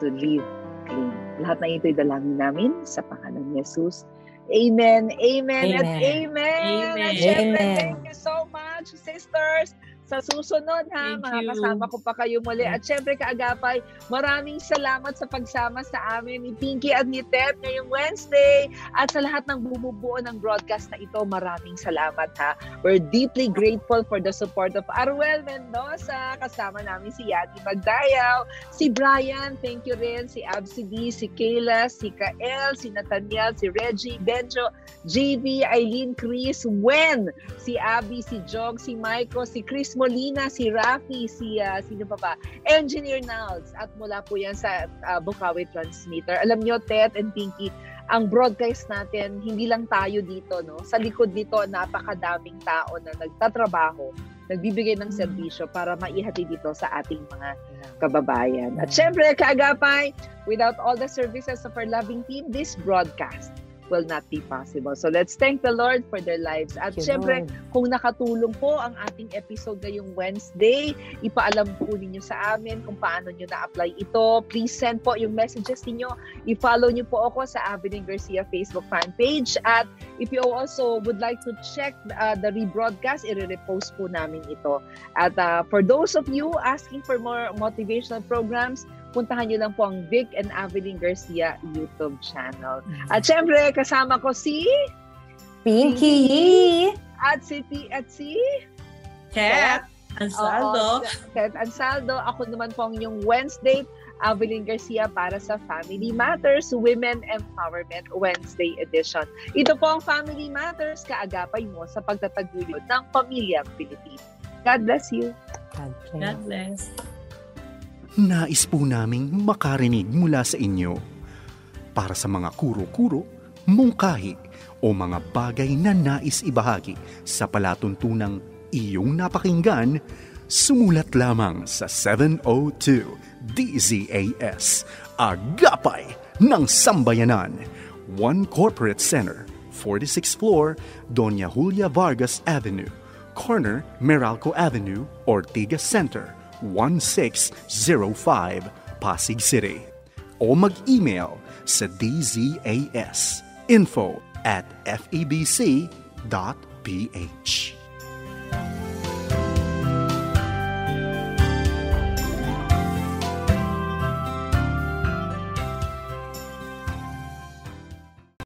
B: to live clean. Lahat na ito'y dalangin namin sa pangalan ni Jesus. Amen, amen, at amen. At syempre, thank you so much, sisters. Sa susunod, makakasama ko pa kayo muli. At syempre, kaagapay, maraming salamat sa pagsama sa amin ni Pinky at ni Ted ngayong Wednesday. At sa lahat ng bumubuo ng broadcast na ito, maraming salamat ha. We're deeply grateful for the support of Arwel Mendoza. Kasama namin si Yati Magdayaw, si Brian, thank you rin, si Absi D, si Kayla, si Kael, si Nathaniel, si Reggie, Benjo, JV, Eileen, Chris, Wen, si Abby, si Jog, si Maiko, si Chris Molina, si Rafi, si sino pa ba? Engineer Nals. At mula po yan sa Bukawi Transmitter. Alam nyo, Ted and Pinky, ang broadcast natin, hindi lang tayo dito, no? Sa likod dito, napakadaming tao na nagtatrabaho, nagbibigay ng serbisyo para maihati dito sa ating mga kababayan. At syempre, kaagapay, without all the services of our loving team, this broadcast will not be possible. So let's thank the Lord for their lives. At syempre, kung nakatulong po ang ating episode ngayong Wednesday, ipaalam po ninyo sa amin kung paano nyo na-apply ito. Please send po yung messages ninyo. I-follow nyo po ako sa Avelyn Garcia Facebook fan page. At if you also would like to check the rebroadcast, i-repost po namin ito. At for those of you asking for more motivational programs, puntahan nyo lang po ang Vic and Avelyn Garcia YouTube channel. At syempre, kasama ko si
C: Pinky
B: at si
D: Kat Ansaldo.
B: Kat Ansaldo. Ako naman po ang inyong Wednesday, Avelyn Garcia para sa Family Matters Women Empowerment Wednesday edition. Ito po ang Family Matters, kaagapay mo sa pagtataguyod ng pamilyang Pilipino. God bless you.
D: God bless.
A: Nais po naming makarinig mula sa inyo. Para sa mga kuro-kuro, mungkahi o mga bagay na nais ibahagi sa palatuntunang iyong napakinggan, sumulat lamang sa 702 DZAS, Agapay ng Sambayanan, 1 Corporate Center, 46th floor, Doña Julia Vargas Avenue, corner Meralco Avenue, Ortigas Center, 1605, Pasig City. O mag-email sa dzas info@febc.ph.